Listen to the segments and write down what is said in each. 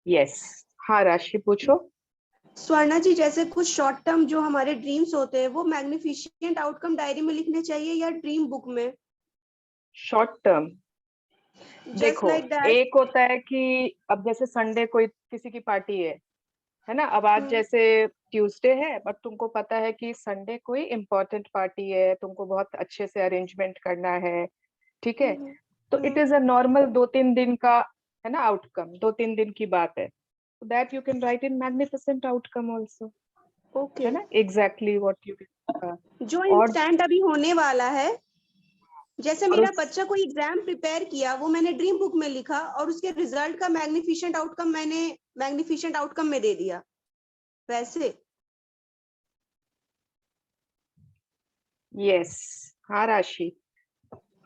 Yes. हाँ राशि पूछो। स्वर्णा जी, जैसे कुछ शॉर्ट टर्म जो हमारे ड्रीम्स होते हैं वो मैग्निफिशिएंट आउटकम डायरी में लिखने चाहिए या ड्रीम बुक में? शॉर्ट टर्म जस्ट देखो, लाइक दैट। एक होता है कि अब जैसे संडे कोई किसी की पार्टी है ना। अब आज जैसे ट्यूसडे है बट तुमको पता है कि संडे कोई इम्पोर्टेंट पार्टी है, तुमको बहुत अच्छे से अरेंजमेंट करना है, ठीक है। तो इट इज अ नॉर्मल 2-3 दिन का, है ना, आउटकम 2-3 दिन की बात है। That you can write in magnificent outcome also, okay. है ना, एग्जैक्टली व्हाट यू। जो और इंस्टेंट अभी होने वाला है, जैसे और मेरा उस बच्चा कोई एग्जाम प्रिपेयर किया, वो मैंने ड्रीम बुक में लिखा और उसके रिजल्ट का मैग्निफिशिएंट आउटकम मैंने मैग्निफिशिएंट आउटकम में दे दिया, वैसे? यस। हाँ राशि,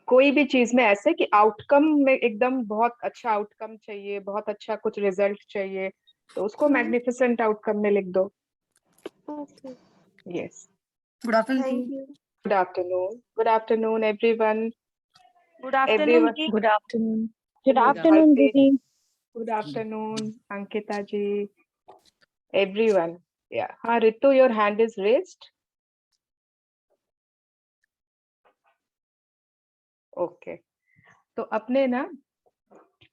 कोई भी चीज में ऐसे कि आउटकम में एकदम बहुत अच्छा आउटकम चाहिए, बहुत अच्छा कुछ रिजल्ट चाहिए, तो उसको मैग्निफिसेंट आउटकम में लिख दो। Okay, yes. Good afternoon thank जी। You. Good afternoon, good afternoon everyone. Good afternoon everyone, जी। Good afternoon. Good afternoon afternoon Harpreet, दीदी। Good afternoon Ankita ji, everyone. Yeah हाँ Ritu, your hand is raised. Okay. तो अपने ना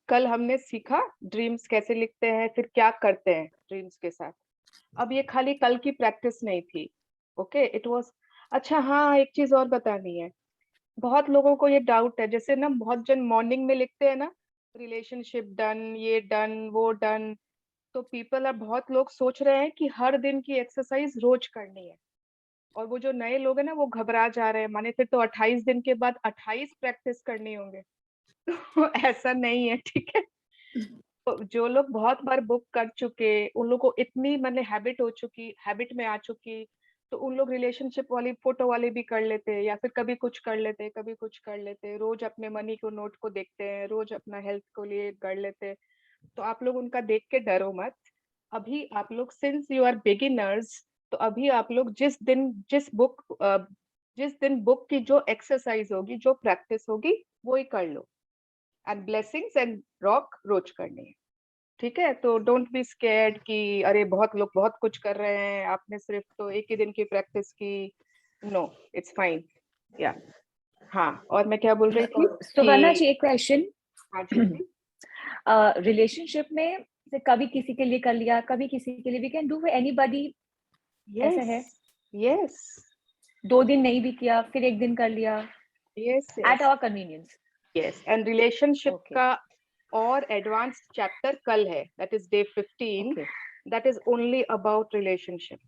कल हमने सीखा ड्रीम्स कैसे लिखते हैं, फिर क्या करते हैं ड्रीम्स के साथ। अब ये खाली कल की प्रैक्टिस नहीं थी, ओके, इट वाज। अच्छा हाँ, एक चीज और बतानी है। बहुत लोगों को ये डाउट है, जैसे ना बहुत जन मॉर्निंग में लिखते हैं ना, रिलेशनशिप डन, ये डन, वो डन। तो पीपल, अब बहुत लोग सोच रहे हैं कि हर दिन की एक्सरसाइज रोज करनी है। और वो जो नए लोग हैं ना, वो घबरा जा रहे हैं, माने फिर तो 28 दिन के बाद 28 प्रैक्टिस करनी होंगे। तो ऐसा नहीं है, ठीक है। तो जो लोग बहुत बार बुक कर चुके, उन लोग को इतनी मतलब हैबिट हो चुकी, हैबिट में आ चुकी, तो उन लोग रिलेशनशिप वाली फोटो वाली भी कर लेते हैं, या फिर कभी कुछ कर लेते हैं, कभी कुछ कर लेते हैं, रोज अपने मनी को नोट को देखते हैं, रोज अपना हेल्थ को लिए कर लेते हैं। तो आप लोग उनका देख के डरो मत। अभी आप लोग, सिंस यू आर बिगिनर्स, तो अभी आप लोग जिस दिन बुक की जो एक्सरसाइज होगी, जो प्रैक्टिस होगी, वो ही कर लो। एंड ब्लेसिंग्स एंड रॉक रोज करनी है, ठीक है। तो डोंट बी स्कैर्ड कि अरे बहुत लोग बहुत कुछ कर रहे हैं, आपने सिर्फ तो एक ही दिन की प्रैक्टिस की। No, it's fine. या हाँ, और मैं क्या बोल रही थी सुवर्णा कि जी, एक क्वेश्चन। हाँ जी जी। रिलेशनशिप में से कभी किसी के लिए कर लिया, कभी किसी के लिए, वी कैन डू एनीबॉडी, ऐसा है? यस यस 2 दिन नहीं भी किया, फिर 1 दिन कर लिया, yes at yes our convenience. Yes. And relationship okay का और एडवांस चैप्टर कल है, that is day 15। Okay that is only about relationship.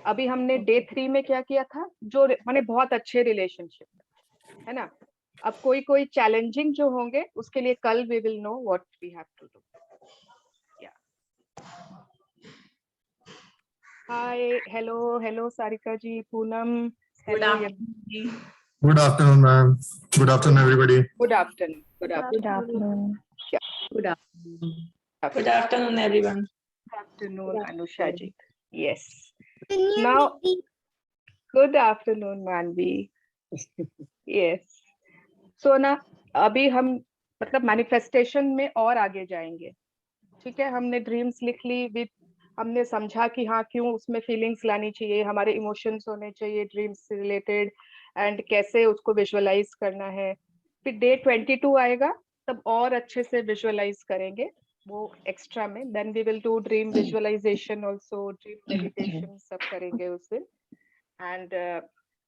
अभी हमने डे ओके 3 में क्या किया था, जो माने बहुत अच्छे रिलेशनशिप, है ना। अब कोई कोई चैलेंजिंग जो होंगे, उसके लिए कल we will know what we have to do. Hi, hello hello Sarika ji, Poonam, good hello afternoon जी। Good afternoon, ma'am. Good afternoon, everybody. Good afternoon, good good afternoon, afternoon. Good afternoon. Good good afternoon everyone. Afternoon Anusha ji. Yes, now good afternoon Manavi. Yes. So ना, अभी हम मतलब manifestation में और आगे जाएंगे, ठीक है। हमने ड्रीम्स लिख ली, विद हमने समझा कि हाँ क्यों उसमें फीलिंग्स लानी चाहिए, हमारे इमोशंस होने चाहिए ड्रीम्स से रिलेटेड, एंड कैसे उसको विजुअलाइज करना है। फिर डे 22 आएगा, तब और अच्छे से विजुअलाइज करेंगे वो एक्स्ट्रा में। Then we will do dream visualization also, dream meditation सब करेंगे उस दिन। एंड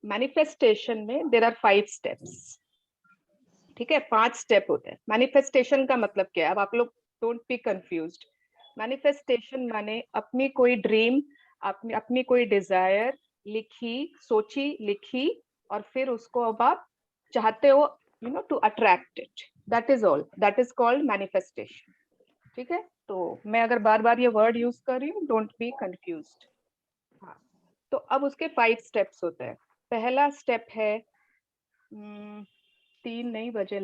मैनिफेस्टेशन में देर आर 5 स्टेप्स, ठीक है। 5 स्टेप होते हैं। मैनिफेस्टेशन का मतलब क्या है, अब आप लोग डोंट बी कंफ्यूज्ड। मैनिफेस्टेशन माने अपनी कोई ड्रीम, अपनी कोई डिजायर लिखी, सोची, लिखी, और फिर उसको अब आप चाहते हो, you know, to attract it. That is all, that is called manifestation, ठीक है। तो मैं अगर बार बार ये वर्ड यूज कर रही हूँ, डोंट बी कंफ्यूज्ड। हाँ, तो अब उसके 5 स्टेप्स होते हैं। पहला स्टेप है 3 नहीं बजे,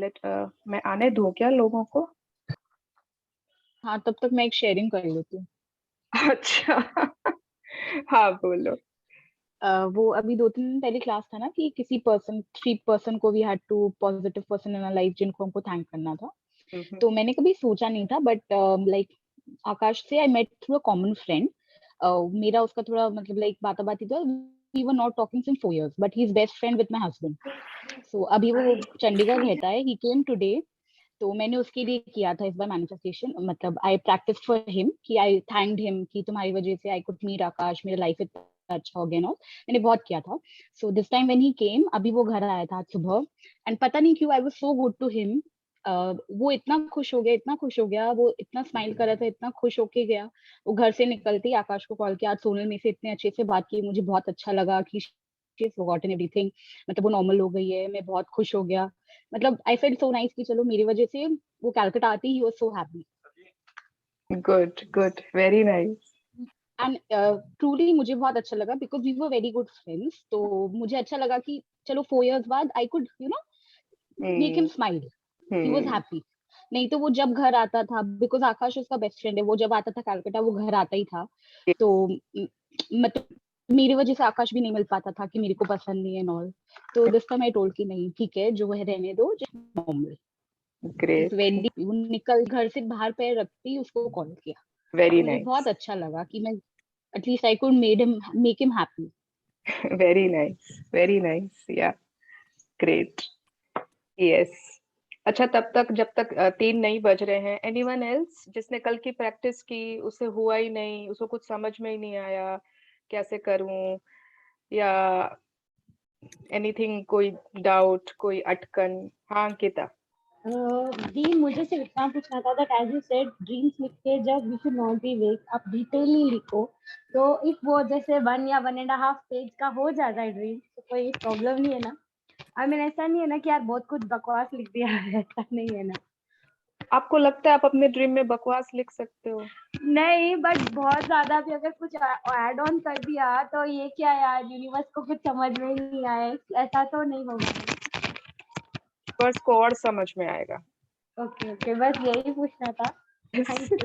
मैं आने दूं क्या लोगों को? हाँ, तब तक मैं एक शेयरिंग कर लेती हूँ। अच्छा। हाँ बोलो। वो अभी 2-3 दिन पहले क्लास था ना कि किसी 3 पर्सन को we had to, positive person in our life जिनको हमको थैंक करना था। तो मैंने कभी सोचा नहीं था, बट लाइक आकाश से I met through a common friend. मेरा उसका थोड़ा मतलब लाइक बात था. We were not talking since 4 years but he is best friend with my husband. So अभी वो चंडीगढ़ रहता है. He came today. तो मैंने उसके लिए किया था इस बार मैनिफेस्टेशन. मतलब आई प्रैक्टिस फॉर हिम कि आई थैंक्ड हिम कि तुम्हारी वजह से आई कुड मीट आकाश, मेरा लाइफ इतना अच्छा हो गया ना. मैंने बहुत किया था. So this time when he came, अभी वो घर आया था आज सुबह. एंड पता नहीं क्यों I was so good to him. वो इतना खुश हो गया, इतना खुश हो गया. वो इतना स्माइल कर रहा था, इतना खुश होके गया. वो घर से निकलते ही आकाश को कॉल किया, आज सोनल में से इतने अच्छे से बात की, मुझे बहुत अच्छा लगा कि शी हैज फॉरगॉटन एवरीथिंग. मतलब वो नॉर्मल हो गई है, मैं बहुत खुश हो गया. मतलब आई फेल्ट सो नाइस कि चलो मेरी वजह से वो कलकत्ता आती, he was so happy. Good, very nice. And truly मुझे बहुत अच्छा लगा because we were very good friends. तो मुझे अच्छा लगा कि चलो 4 years बाद I could make him smile. He was happy. नहीं तो वो जब घर आता था, बिकॉज आकाश उसका बेस्ट फ्रेंड है, वो जब आता था कलकत्ता वो घर आता ही था. तो मतलब मेरी वजह से आकाश भी नहीं मिल पाता था कि मेरे को पसंद नहीं है नॉल. तो दिस टाइम आई टोल्ड कि नहीं ठीक है, जो है रहने दो, जस्ट नॉर्मल. Great, वो निकल घर से बाहर पैर रखते ही उसको कॉल किया. very मुझे nice. बहुत अच्छा लगा कि मैं at least I could make him happy. Very nice. Yeah, great. Yes. अच्छा, तब तक जब तक 3 नहीं बज रहे हैं, एनीवन एल्स जिसने कल की प्रैक्टिस की, उसे हुआ ही नहीं, उसको कुछ समझ में ही नहीं आया कैसे करूं, या एनीथिंग, कोई डाउट, कोई अटकन? हाँ अंकिता. दी मुझे सिर्फ इतना पूछना था that as you said dreams लिख के जब we should not be wake, आप डिटेलली लिखो. तो इफ वो जैसे 1 या 1.5 पेज का हो जाता है ड्रीम तो कोई प्रॉब्लम नहीं है ना? आई मीन ऐसा नहीं है ना कि यार बहुत कुछ बकवास लिख दिया है, ऐसा नहीं है ना? आपको लगता है आप अपने ड्रीम में बकवास लिख सकते हो? नहीं, बट बहुत ज्यादा भी अगर कुछ ऐड ऑन कर दिया तो ये क्या यार, यूनिवर्स को कुछ समझ में ही नहीं आए, ऐसा तो नहीं होगा? वर्स को और समझ में आएगा. ओके ओके, बस यही पूछना था. Thank you.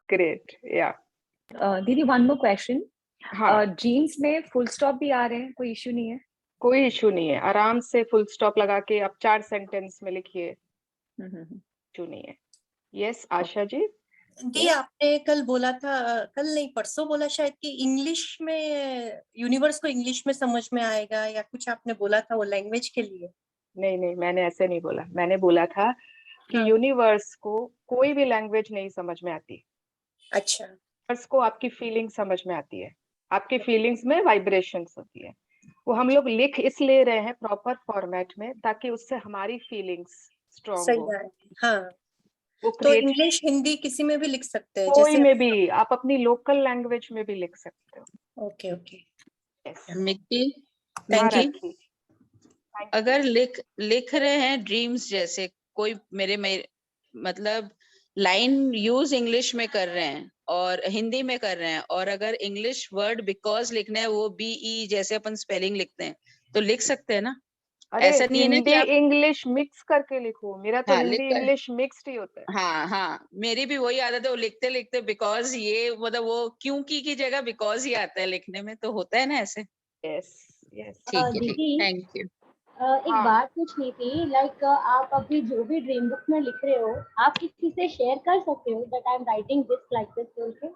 ग्रेट. या दीदी वन मोर क्वेश्चन. हाँ, ड्रीम्स में फुल स्टॉप भी आ रहे हैं, कोई इश्यू नहीं है? कोई इशू नहीं है. आराम से फुल स्टॉप लगा के आप 4 सेंटेंस में लिखिए, इशू नहीं है. यस आशा जी. दी आपने कल बोला था, कल नहीं परसों बोला शायद, कि इंग्लिश में यूनिवर्स को इंग्लिश में समझ में आएगा या कुछ आपने बोला था वो लैंग्वेज के लिए. नहीं, मैंने ऐसे नहीं बोला. मैंने बोला था कि हाँ. यूनिवर्स को कोई भी लैंग्वेज नहीं समझ में आती. अच्छा. यूनिवर्स को आपकी फीलिंग समझ में आती है. आपकी फीलिंग्स में वाइब्रेशंस होती है. वो हम लोग लिख इसलिए रहे हैं प्रॉपर फॉर्मेट में ताकि उससे हमारी फीलिंग्स स्ट्रॉन्ग सही हो. है. हाँ, वो तो क्रिएट इंग्लिश हिंदी किसी में भी लिख सकते हैं कोई जैसे. में भी, आप अपनी लोकल लैंग्वेज में भी लिख सकते हो. Okay okay. यस. मिक्की, हाँ थैंक यू. राखी. अगर लिख रहे हैं ड्रीम्स, जैसे कोई मेरे मतलब लाइन यूज इंग्लिश में कर रहे हैं और हिंदी में कर रहे हैं, और अगर इंग्लिश वर्ड बिकॉज लिखना है, वो BE जैसे अपन स्पेलिंग लिखते हैं, तो लिख सकते हैं ना? अरे ऐसा नहीं है ना हिंदी कि आप. इंग्लिश मिक्स करके लिखो. मेरा तो हाँ, हिंदी इंग्लिश मिक्स्ड ही होता है. हाँ, मेरी भी वही आदत है. वो लिखते लिखते बिकॉज, ये मतलब वो क्योंकि की जगह बिकॉज ही आता है लिखने में, तो होता है ना ऐसे. यस. यस. ठीक है, ठीक. दीदी थैंक यू. एक हाँ. बात पूछनी थी. लाइक आप अभी जो भी ड्रीम बुक में लिख रहे हो, आप किसी से शेयर कर सकते हो that I am writing this like this बोल के?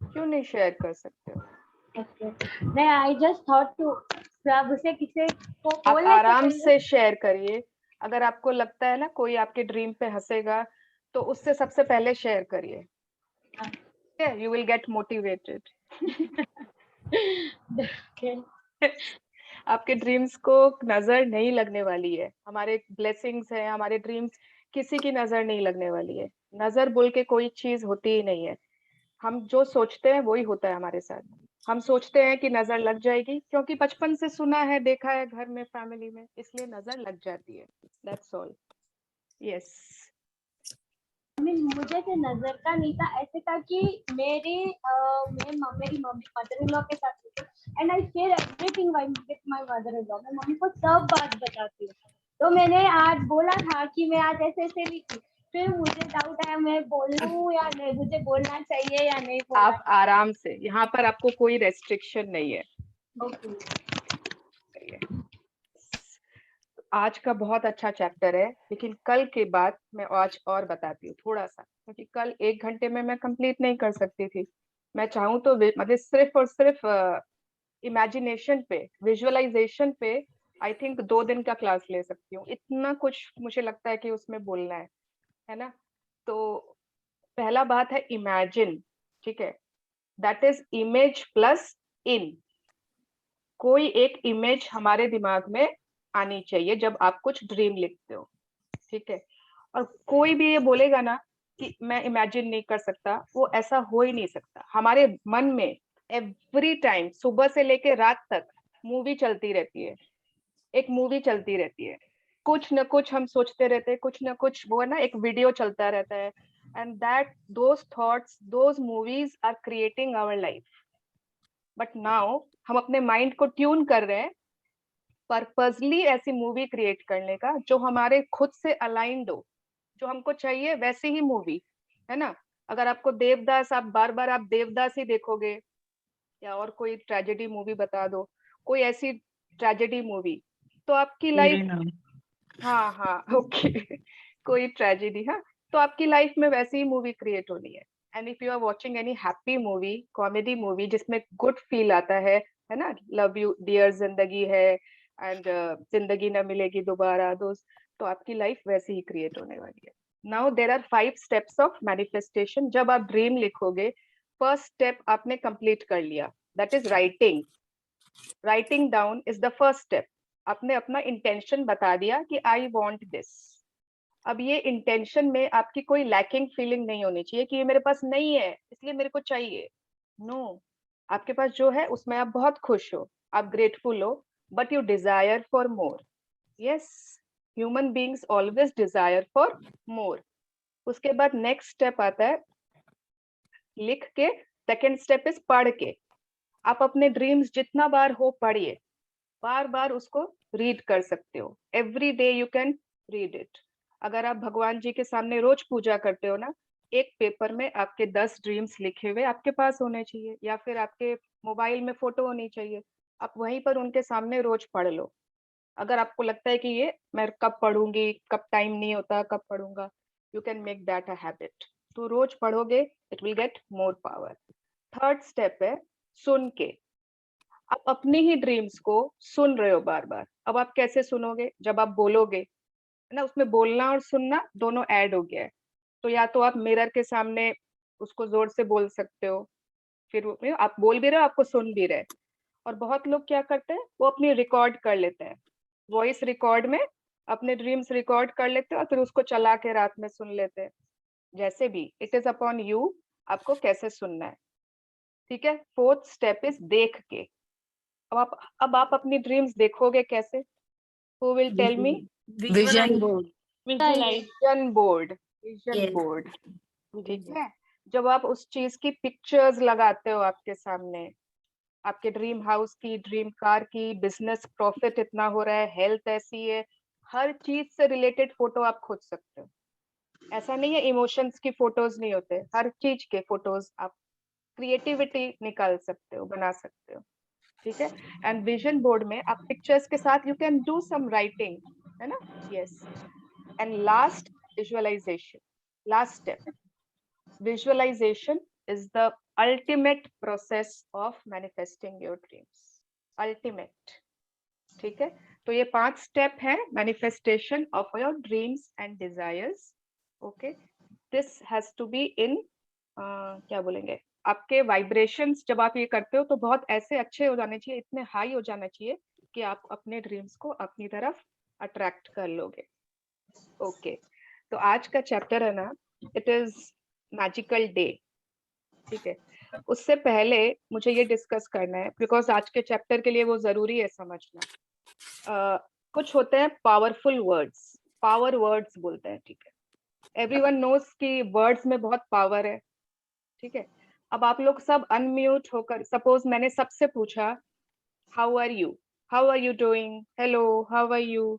क्यों नहीं शेयर कर सकते हो? ओके. नहीं, आई जस्ट थॉट टू, आप उसे किसी को आप बोलने आराम से शेयर करिए. अगर आपको लगता है ना कोई आपके ड्रीम पे हंसेगा, तो उससे सबसे पहले शेयर करिए. You will get motivated. आपके ड्रीम्स को नजर नहीं लगने वाली है. हमारे ब्लेसिंग्स है, हमारे ड्रीम्स किसी की नजर नहीं लगने वाली है. नजर बोल के कोई चीज होती ही नहीं है. हम जो सोचते हैं वही होता है हमारे साथ. हम सोचते हैं कि नजर लग जाएगी क्योंकि बचपन से सुना है, देखा है घर में, फैमिली में, इसलिए नजर लग जाती है. That's all. यस. मुझे से नजर का नहीं था, ऐसे था कि मेरी मम्मी मदर इन लॉ के साथ and I share everything with my mother in law. मैं मम्मी को सब बात बताती हूँ. तो मैंने आज बोला था कि मैं आज ऐसे ऐसे लिखी. फिर मुझे डाउट आया मैं बोलूं या नहीं, मुझे बोलना चाहिए या नहीं बोलना. आप आराम से, यहाँ पर आपको कोई रेस्ट्रिक्शन नहीं है. ओके. आज का बहुत अच्छा चैप्टर है, लेकिन कल के बाद मैं आज और बताती हूँ थोड़ा सा, क्योंकि कल 1 घंटे में मैं कंप्लीट नहीं कर सकती थी। मैं चाहूँ तो मतलब सिर्फ और सिर्फ इमेजिनेशन पे, विजुअलाइजेशन पे आई थिंक 2 दिन का क्लास ले सकती हूँ। इतना कुछ मुझे लगता है कि उसमें बोलना है ना। तो पहला बात है इमेजिन, ठीक है, दैट इज इमेज प्लस इन। कोई एक इमेज हमारे दिमाग में आनी चाहिए जब आप कुछ ड्रीम लिखते हो, ठीक है। और कोई भी ये बोलेगा ना कि मैं इमेजिन नहीं कर सकता, वो ऐसा हो ही नहीं सकता। हमारे मन में एवरी टाइम सुबह से लेके रात तक मूवी चलती रहती है, एक मूवी चलती रहती है, कुछ न कुछ हम सोचते रहते हैं, कुछ न कुछ वो है ना, एक वीडियो चलता रहता है। And that those thoughts, those movies are creating our life. But now हम अपने माइंड को ट्यून कर रहे हैं पर्पसली ऐसी मूवी क्रिएट करने का जो हमारे खुद से अलाइंड हो, जो हमको चाहिए वैसी ही मूवी, है ना। अगर आपको देवदास, आप बार बार आप देवदास ही देखोगे, या और कोई ट्रेजेडी मूवी बता दो, कोई ऐसी ट्रेजेडी मूवी, तो आपकी लाइफ, हाँ हाँ ओके कोई ट्रेजेडी, हाँ, तो आपकी लाइफ में वैसी ही मूवी क्रिएट होनी है। And if you are watching any happy movie, comedy movie जिसमें गुड फील आता है ना, लव यू डियर जिंदगी है, एंड जिंदगी न मिलेगी दोबारा दोस्त, तो आपकी लाइफ वैसी ही क्रिएट होने वाली है। Now there are 5 steps of manifestation. जब आप ड्रीम लिखोगे, फर्स्ट स्टेप आपने कंप्लीट कर लिया, that is writing. Writing down is the first step. आपने अपना इंटेंशन बता दिया कि आई वांट दिस। अब ये इंटेंशन में आपकी कोई लैकिंग फीलिंग नहीं होनी चाहिए कि ये मेरे पास नहीं है इसलिए मेरे को चाहिए। नो, आपके पास जो है उसमें आप बहुत खुश हो, आप ग्रेटफुल हो, but you desire for more. Yes, human beings always desire for more. उसके बाद नेक्स्ट स्टेप आता है लिख के। सेकेंड स्टेप इज पढ़ के। आप अपने ड्रीम्स जितना बार हो पढ़िए, बार बार उसको रीड कर सकते हो। Every day you can read it. अगर आप भगवान जी के सामने रोज पूजा करते हो ना, एक पेपर में आपके 10 ड्रीम्स लिखे हुए आपके पास होने चाहिए, या फिर आपके मोबाइल में फोटो होनी चाहिए। आप वहीं पर उनके सामने रोज पढ़ लो। अगर आपको लगता है कि ये मैं कब पढ़ूंगी, कब टाइम नहीं होता, कब पढ़ूंगा, you can make that a habit. तो रोज पढ़ोगे, it will get more power. Third step है सुन के। आप अपनी ही ड्रीम्स को सुन रहे हो बार बार। अब आप कैसे सुनोगे? जब आप बोलोगे, है ना, उसमें बोलना और सुनना दोनों ऐड हो गया है। तो या तो आप मिरर के सामने उसको जोर से बोल सकते हो, फिर आप बोल भी रहे हो, आपको सुन भी रहे। और बहुत लोग क्या करते हैं, वो अपनी रिकॉर्ड कर लेते हैं, वॉइस रिकॉर्ड में अपने ड्रीम्स रिकॉर्ड कर लेते हैं और फिर उसको चला के रात में सुन लेते हैं। जैसे भी, इट इज अपॉन यू, आपको कैसे सुनना है, ठीक है। फोर्थ स्टेप इज देख के। अब आप अपनी ड्रीम्स देखोगे कैसे? Who will tell me? Vision board. Vision board. Vision Yes. Board, ठीक है। जब आप उस चीज की पिक्चर्स लगाते हो आपके सामने, आपके ड्रीम हाउस की, ड्रीम कार की, बिजनेस प्रॉफिट इतना हो रहा है, हेल्थ ऐसी है, हर चीज से रिलेटेड फोटो आप खोज सकते हो। ऐसा नहीं है इमोशंस की फोटोज नहीं होते, हर चीज के फोटोज आप क्रिएटिविटी निकाल सकते हो, बना सकते हो, ठीक है। एंड विजन बोर्ड में आप पिक्चर्स के साथ you can do some writing, है ना। Yes. And last, visualization, last step. Visualization is the ultimate process of manifesting your dreams. Ultimate, ठीक है। तो ये 5 स्टेप है manifestation of your dreams and desires. Okay, this has to be in, क्या बोलेंगे, आपके वाइब्रेशंस जब आप ये करते हो तो बहुत ऐसे अच्छे हो जाने चाहिए, इतने हाई हो जाना चाहिए कि आप अपने ड्रीम्स को अपनी तरफ अट्रैक्ट कर लोगे। ओके, तो आज का चैप्टर है ना, इट इज मैजिकल डे, ठीक है। उससे पहले मुझे ये डिस्कस करना है, बिकॉज आज के चैप्टर के लिए वो जरूरी है समझना। कुछ होते हैं पावरफुल वर्ड्स, पावर वर्ड्स बोलते हैं, ठीक है। एवरीवन नोस कि वर्ड्स में बहुत पावर है, ठीक है। अब आप लोग सब अनम्यूट होकर, सपोज मैंने सबसे पूछा how are you, how are you doing, hello, how are you,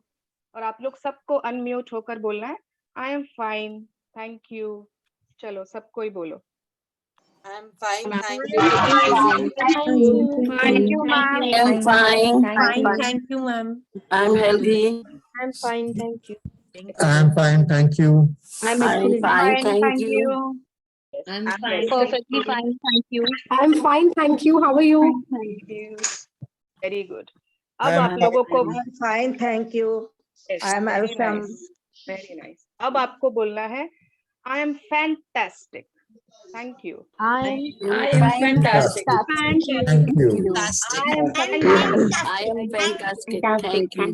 और आप लोग सबको अनम्यूट होकर बोलना है I am fine, thank you. चलो सबको ही बोलो, I'm fine, thank you. Thank you, ma'am. I'm fine. Fine, thank you, ma'am. I'm healthy. I'm fine, thank you. I'm fine, thank you. I'm I'm excellent. fine, thank you. I'm I'm fine. Perfectly fine, thank you. I'm fine, thank you. How are you? Very good. अब I'm आप लोगों को fine thank you I am welcome very nice. अब आपको बोलना है I M fantastic. Thank you. I Fantastic. Thank you. Fantastic. I am fantastic. Thank you.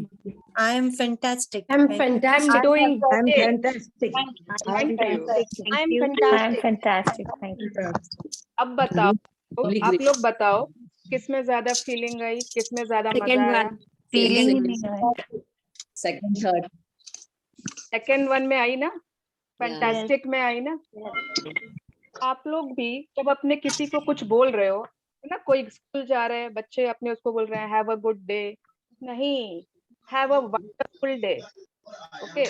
I am fantastic. am Thank you. fantastic. doing I am great. Fantastic Thank you. I'm I'm fantastic. fantastic. Thank you. अब बताओ, आप लोग बताओ किसमें ज्यादा feeling आई, किसमें ज्यादा मजा आया? Feeling ही नहीं है। Second, third. सेकेंड वन में आई ना, फैंटास्टिक में आई ना। आप लोग भी जब अपने किसी को कुछ बोल रहे हो, है ना, कोई स्कूल जा रहे हैं बच्चे, अपने उसको बोल रहे हैं हैव अ गुड डे, नहीं, have a wonderful day. Okay,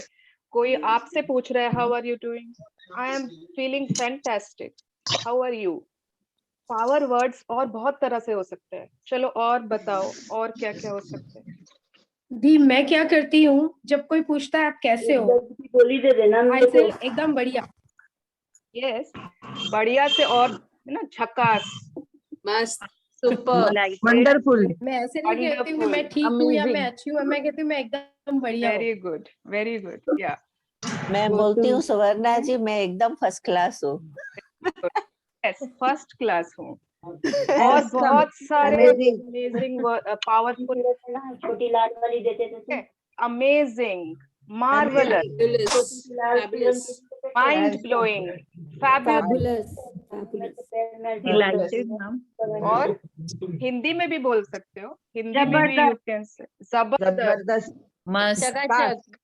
कोई आपसे पूछ रहा है how are you doing, I am feeling fantastic, how are you. Power words और बहुत तरह से हो सकते हैं। चलो और बताओ और क्या क्या हो सकते हैं। दी मैं क्या करती हूँ, जब कोई पूछता है आप कैसे हो, गोली दे देना आई से एकदम बढ़िया। यस, बढ़िया से और है ना, झकास, मस्त, सुपर, वंडरफुल मैं ऐसे नहीं कहती हूँ कि मैं ठीक हूँ या मैं अच्छी हूँ, मैं कहती हूँ मैं एकदम बढ़िया हूँ। वेरी गुड, या मैं बोलती हूँ सुवर्णा जी मैं एकदम फर्स्ट क्लास हूँ। यस, फर्स्ट क्लास हूँ। और बहुत सारे अमेजिंग पावरफुल, छोटी लाल वाली देते थे। Amazing, marvellous, fabulous, mind blowing, fabulous. और हिंदी में भी बोल सकते हो, हिंदी में भी यू कैन से जबरदस्त, जबरदस्त मस्त, चकाचक,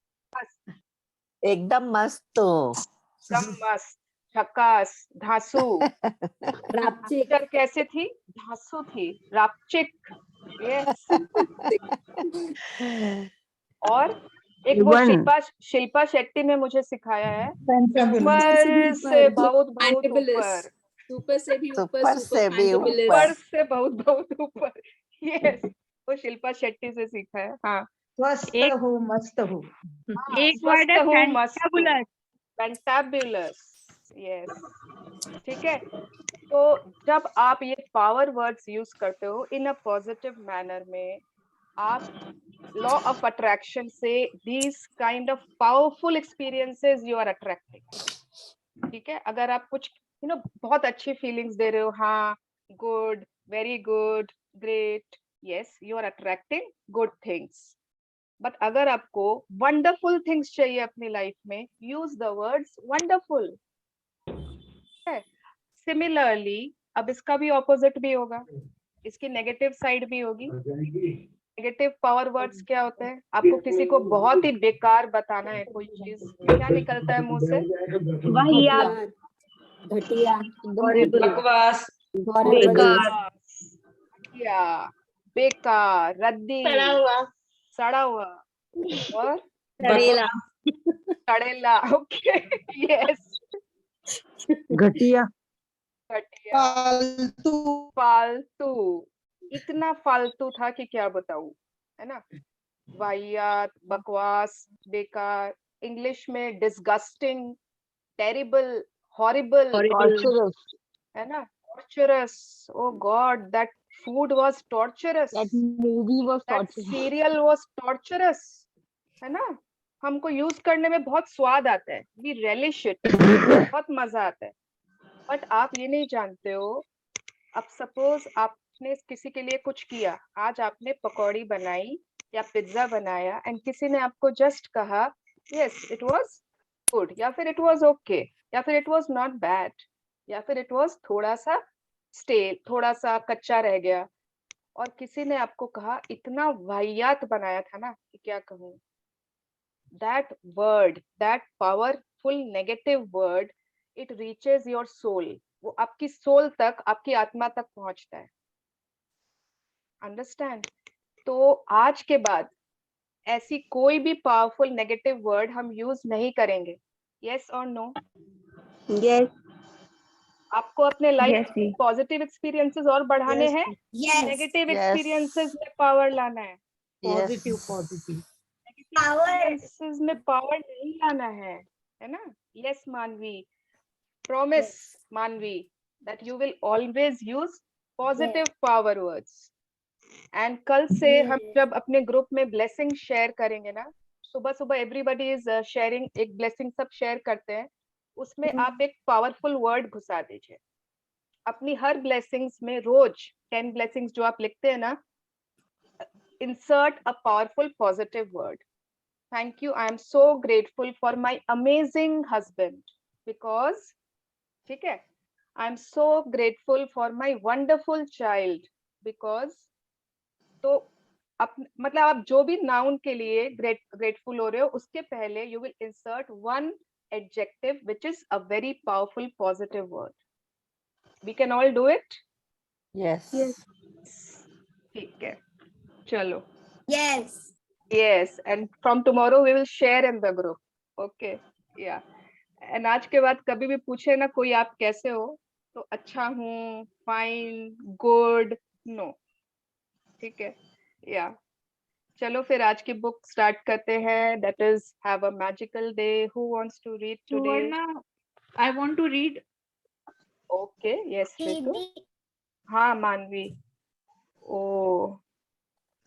एकदम मस्त हूँ। एकदम मस्त, झकास, धांसू। पिक्चर कैसे थी? धांसू थी, रापचिक। यस। और एक वो शिल्पा शेट्टी ने मुझे सिखाया है, ऊपर से बहुत बहुत ऊपर, सुपर से भी ऊपर, सुपर से भी ऊपर से बहुत बहुत ऊपर। यस, वो शिल्पा शेट्टी से सीखा है। हाँ, स्वस्थ हूँ मस्त हूँ। एक वर्ड है फैंटाबुलस, फैंटाबुलस। यस, ठीक है। तो जब आप ये पावर वर्ड्स यूज करते हो इन अ पॉजिटिव मैनर में, आप लॉ ऑफ अट्रैक्शन से these kind of powerful experiences you are attracting. ठीक है, अगर आप कुछ बहुत अच्छी फीलिंग्स दे रहे हो, हाँ, good, very good, great, yes, you are attracting good things. But अगर आपको वंडरफुल थिंग्स चाहिए अपनी लाइफ में, use the words wonderful. Similarly अब इसका भी ऑपोजिट भी होगा, इसकी नेगेटिव साइड भी होगी। नेगेटिव पावर वर्ड्स क्या होते हैं? आपको किसी को बहुत ही बेकार बताना है कोई चीज, क्या निकलता है मुंह से? घटिया, बकवास, बेकार, रद्दी, सड़ा हुआ और सड़ेला। ओके, यस, घटिया, फालतू, इतना फालतू था कि क्या बताऊं, है ना। वाहियात, बकवास, बेकार, इंग्लिश में डिस्गस्टिंग, टेरिबल, हॉरिबल, है ना, torturous. Oh god, that food was torturous, That movie was that torture. Serial was torturous, है ना। हमको यूज करने में बहुत स्वाद आता है, वी रेलिश इट, बहुत मजा आता है। बट आप ये नहीं जानते हो, अब सपोज आपने किसी के लिए कुछ किया, आज आपने पकौड़ी बनाई या पिज्जा बनाया एंड किसी ने आपको जस्ट कहा यस इट वाज गुड, या फिर इट वाज ओके, या फिर इट वाज नॉट बैड, या फिर इट वाज थोड़ा सा स्टेल, थोड़ा सा कच्चा रह गया, और किसी ने आपको कहा इतना वाहियात बनाया था ना कि क्या कहूँ। That word, that powerful negative word, it reaches your soul, वो आपकी सोल तक, आपकी आत्मा तक पहुंचता है। अंडरस्टैंड? तो आज के बाद ऐसी कोई भी पावरफुल नेगेटिव वर्ड हम यूज नहीं करेंगे। यस और नो? यस। आपको अपने लाइफ Yes, जी. पॉजिटिव एक्सपीरियंसेस और बढ़ाने हैं, Yes. Negative Yes. एक्सपीरियंसेस में पावर लाना है? Positive Yes. पॉजिटिव एक्सपीरियंसेस में पावर नहीं लाना है ना? यस मानवी, प्रॉमिस मानवी that you will always use positive power words. And कल से हम जब अपने ग्रुप में ब्लेसिंग शेयर करेंगे ना, सुबह सुबह एवरीबॉडी इज शेयरिंग एक ब्लेसिंग, सब शेयर करते हैं, उसमें आप एक पावरफुल वर्ड घुसा दीजिए अपनी हर ब्लेसिंग्स में। रोज 10 ब्लेसिंग्स जो आप लिखते हैं ना, insert a powerful positive word. Thank you, I am so grateful for my amazing husband because, ठीक है, I am so grateful for my wonderful child because, तो मतलब आप जो भी नाउन के लिए ग्रेटफुल हो रहे हो, उसके पहले you will insert one adjective which is a very powerful positive word. We can all do it? Yes. ठीक है, चलो. Yes. Yes, and from tomorrow we will share in the group. Okay, yeah. And आज के बाद कभी भी पूछे ना कोई आप कैसे हो, तो अच्छा हूँ, fine, good, no. ठीक है, yeah. चलो फिर आज की बुक स्टार्ट करते हैं. That is Have a Magical Day. Who wants to read today? Suvarna, I want to read. Okay, yes, Ritu. हाँ मानवी. Oh,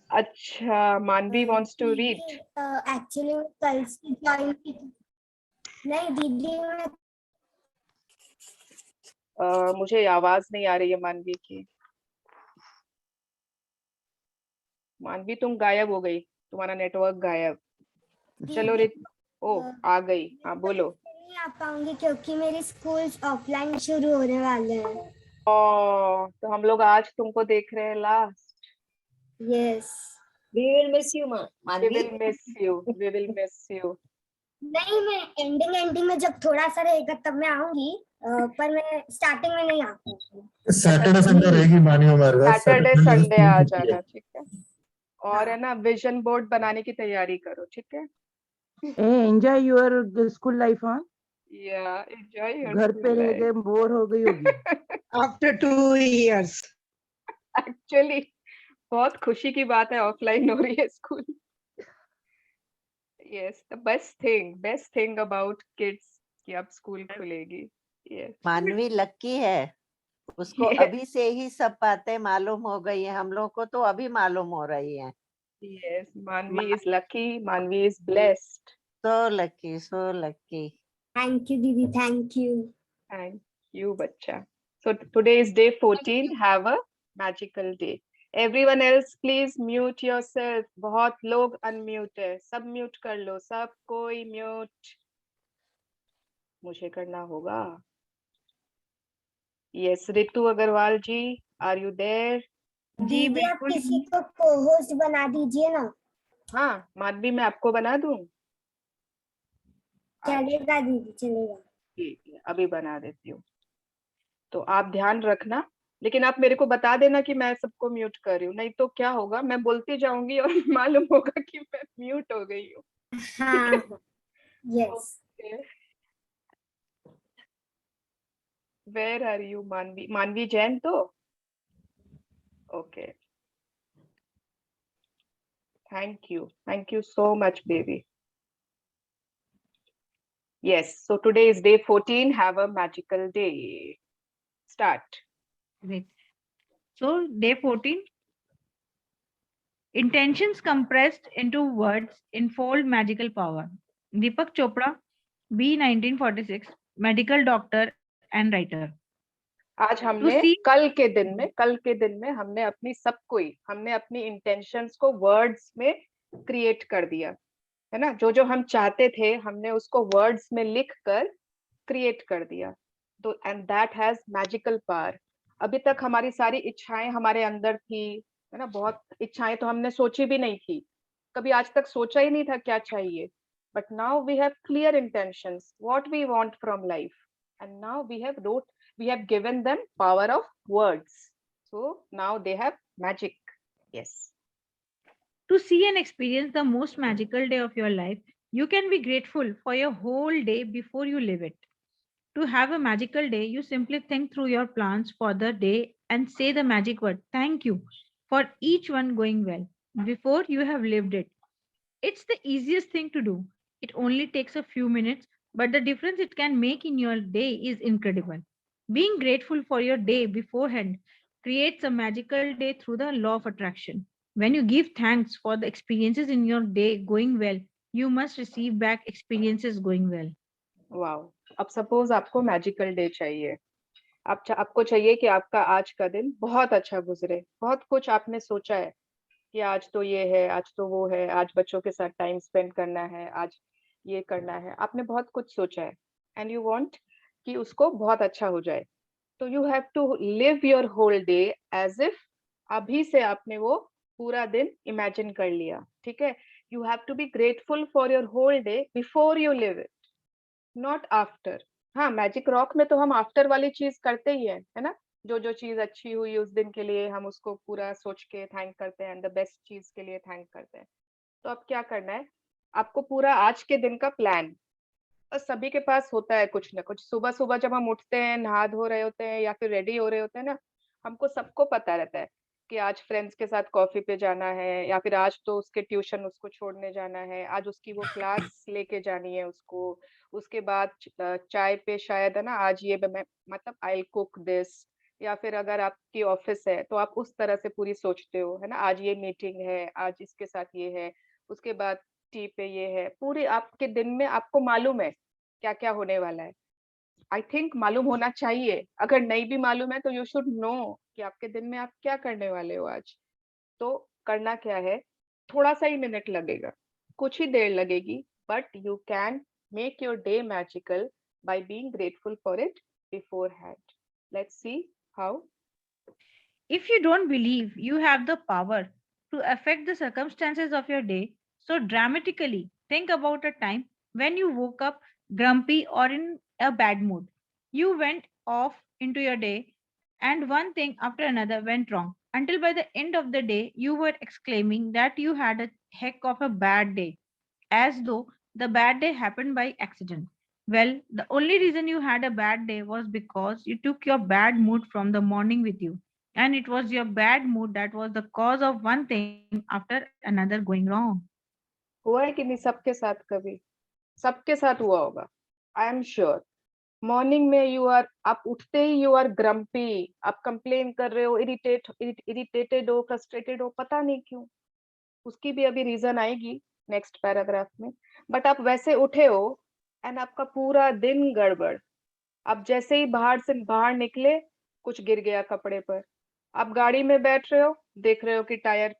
अच्छा, मानवी wants to read. Actually कल से ज्वाइन की थी. नहीं दीदी, मुझे आवाज नहीं आ रही है मानवी की. मानवी तुम गायब हो गई, तुम्हारा नेटवर्क गायब. चलो रित, ओ आ गई, हाँ बोलो. नहीं आ पाऊंगी क्योंकि मेरे स्कूल ऑफलाइन शुरू होने वाले हैं. तो हम लोग आज तुमको देख रहे हैं last. Yes. We will miss you, We Manvi. will miss you. We will miss you. नहीं, मैं एंडिंग में जब थोड़ा सा रहेगा तब मैं आऊंगी, पर मैं स्टार्टिंग में नहीं आ पाऊंगी. सैटरडे संडे रहेगी मानी हमारे पास. सैटरडे संडे आ जाना, ठीक है. और है ना, विजन बोर्ड बनाने की तैयारी करो, ठीक है. Enjoy your school life. हाँ, या एंजॉय योर घर पे रह के बोर हो गई होगी. After 2 years. एक्चुअली बहुत खुशी की बात है, ऑफलाइन हो रही है school. Yes, the best thing about kids कि अब स्कूल खुलेगी. यस, मानवी लक्की है, उसको Yes. अभी से ही सब बातें मालूम हो गई है. हम लोग को तो अभी मालूम हो रही है. yes, Manvi is lucky, Manvi is blessed. So lucky, so lucky. Thank you दीदी, थैंक यू. Thank you, बच्चा. So today is day 14. Have a magical day. Everyone else, please mute yourself. बहुत लोग unmute है, सब mute कर लो, सब कोई mute. मुझे करना होगा. Yes, Ritu Agarwal ji, are you there? दीदी आप किसी को को-होस्ट बना दीजिए ना. हाँ, माधवी मैं आपको बना दूं. चलेगा दीदी, चलेगा. ठीक है, अभी बना देती हूँ. तो आप ध्यान रखना, लेकिन आप मेरे को बता देना कि मैं सबको म्यूट कर रही हूँ, नहीं तो क्या होगा, मैं बोलती जाऊंगी और मालूम होगा कि मैं म्यूट हो गई हूँ. हाँ. यस. Where are you, मानवी? मानवी जैन तो? Okay. Thank you so much, baby. Yes, so today is day 14. Have a magical day. Start. Great. So day 14. Intentions compressed into words unfold magical power. Deepak Chopra, B. 1946, medical doctor and writer. आज हमने कल के दिन में हमने हमने अपनी intentions को वर्ड्स में क्रिएट कर दिया है ना. जो हम चाहते थे हमने उसको वर्ड्स में लिख कर क्रिएट कर दिया. तो and that has magical power. अभी तक हमारी सारी इच्छाएं हमारे अंदर थी, है ना. बहुत इच्छाएं तो हमने सोची भी नहीं थी, कभी आज तक सोचा ही नहीं था क्या चाहिए. But now we have clear intentions what we want from life, and now we have given them power of words, so now they have magic. Yes. To see and experience the most magical day of your life, you can be grateful for your whole day before you live it. To have a magical day, you simply think through your plans for the day and say the magic word, thank you, for each one going well, before you have lived it. It's the easiest thing to do. It only takes a few minutes, but the difference it can make in your day is incredible. Being grateful for your day beforehand creates a magical day through the law of attraction. When you give thanks for the experiences in your day going well, you must receive back experiences going well. Wow. अब suppose आपको magical day चाहिए, आपको चाहिए कि आपका आज का दिन बहुत अच्छा गुजरे, बहुत कुछ आपने सोचा है कि आज तो ये है, आज तो वो है, आज बच्चों के साथ टाइम स्पेंड करना है, आज ये करना है, आपने बहुत कुछ सोचा है एंड यू वांट कि उसको बहुत अच्छा हो जाए। तो you have to live your whole day as if अभी से आपने वो पूरा दिन इमेजिन कर लिया, ठीक है। You have to be grateful for your whole day before you live it, not after. हाँ, मैजिक रॉक में तो हम आफ्टर वाली चीज करते ही है ना, जो जो चीज अच्छी हुई उस दिन के लिए हम उसको पूरा सोच के थैंक करते हैं, द बेस्ट चीज के लिए थैंक करते हैं। तो अब क्या करना है, आपको पूरा आज के दिन का प्लान, और सभी के पास होता है कुछ ना कुछ। सुबह सुबह जब हम उठते हैं, नहा धो रहे होते हैं या फिर रेडी हो रहे होते हैं ना, हमको सबको पता रहता है कि आज फ्रेंड्स के साथ कॉफी पे जाना है, या फिर आज तो उसके ट्यूशन उसको छोड़ने जाना है, आज उसकी वो क्लास लेके जानी है उसको, उसके बाद चाय पे शायद है ना, आज ये मैं मतलब आई कुक दिस, या फिर अगर आपकी ऑफिस है तो आप उस तरह से पूरी सोचते हो है ना, आज ये मीटिंग है, आज इसके साथ ये है, उसके बाद टी पे ये है। पूरे आपके दिन में आपको मालूम है क्या क्या होने वाला है। आई थिंक मालूम होना चाहिए, अगर नहीं भी मालूम है तो यू शुड नो कि आपके दिन में आप क्या करने वाले हो आज। तो करना क्या है, थोड़ा सा ही मिनट लगेगा, कुछ ही देर लगेगी, but you can make your day magical by being grateful for it beforehand. Let's see how. If you don't believe you have the power to affect the circumstances of your day so dramatically, think about a time when you woke up grumpy or in a bad mood. You went off into your day, and one thing after another went wrong until by the end of the day you were exclaiming that you had a heck of a bad day, as though the bad day happened by accident. Well, the only reason you had a bad day was because you took your bad mood from the morning with you, and it was your bad mood that was the cause of one thing after another going wrong. हुआ है कि नहीं सबके साथ, कभी सबके साथ हुआ होगा, आई एम श्योर। मॉर्निंग में यू आर, आप उठते ही यू आर ग्रम्पी, आप कंप्लेन कर रहे हो, इरिटेटेड हो, फ्रस्ट्रेटेड हो, पता नहीं क्यों, उसकी भी अभी रीजन आएगी नेक्स्ट पैराग्राफ में। बट आप वैसे उठे हो एंड आपका पूरा दिन गड़बड़। आप जैसे ही बाहर से बाहर निकले, कुछ गिर गया कपड़े पर, आप गाड़ी में बैठ रहे हो, देख रहे हो कि टायर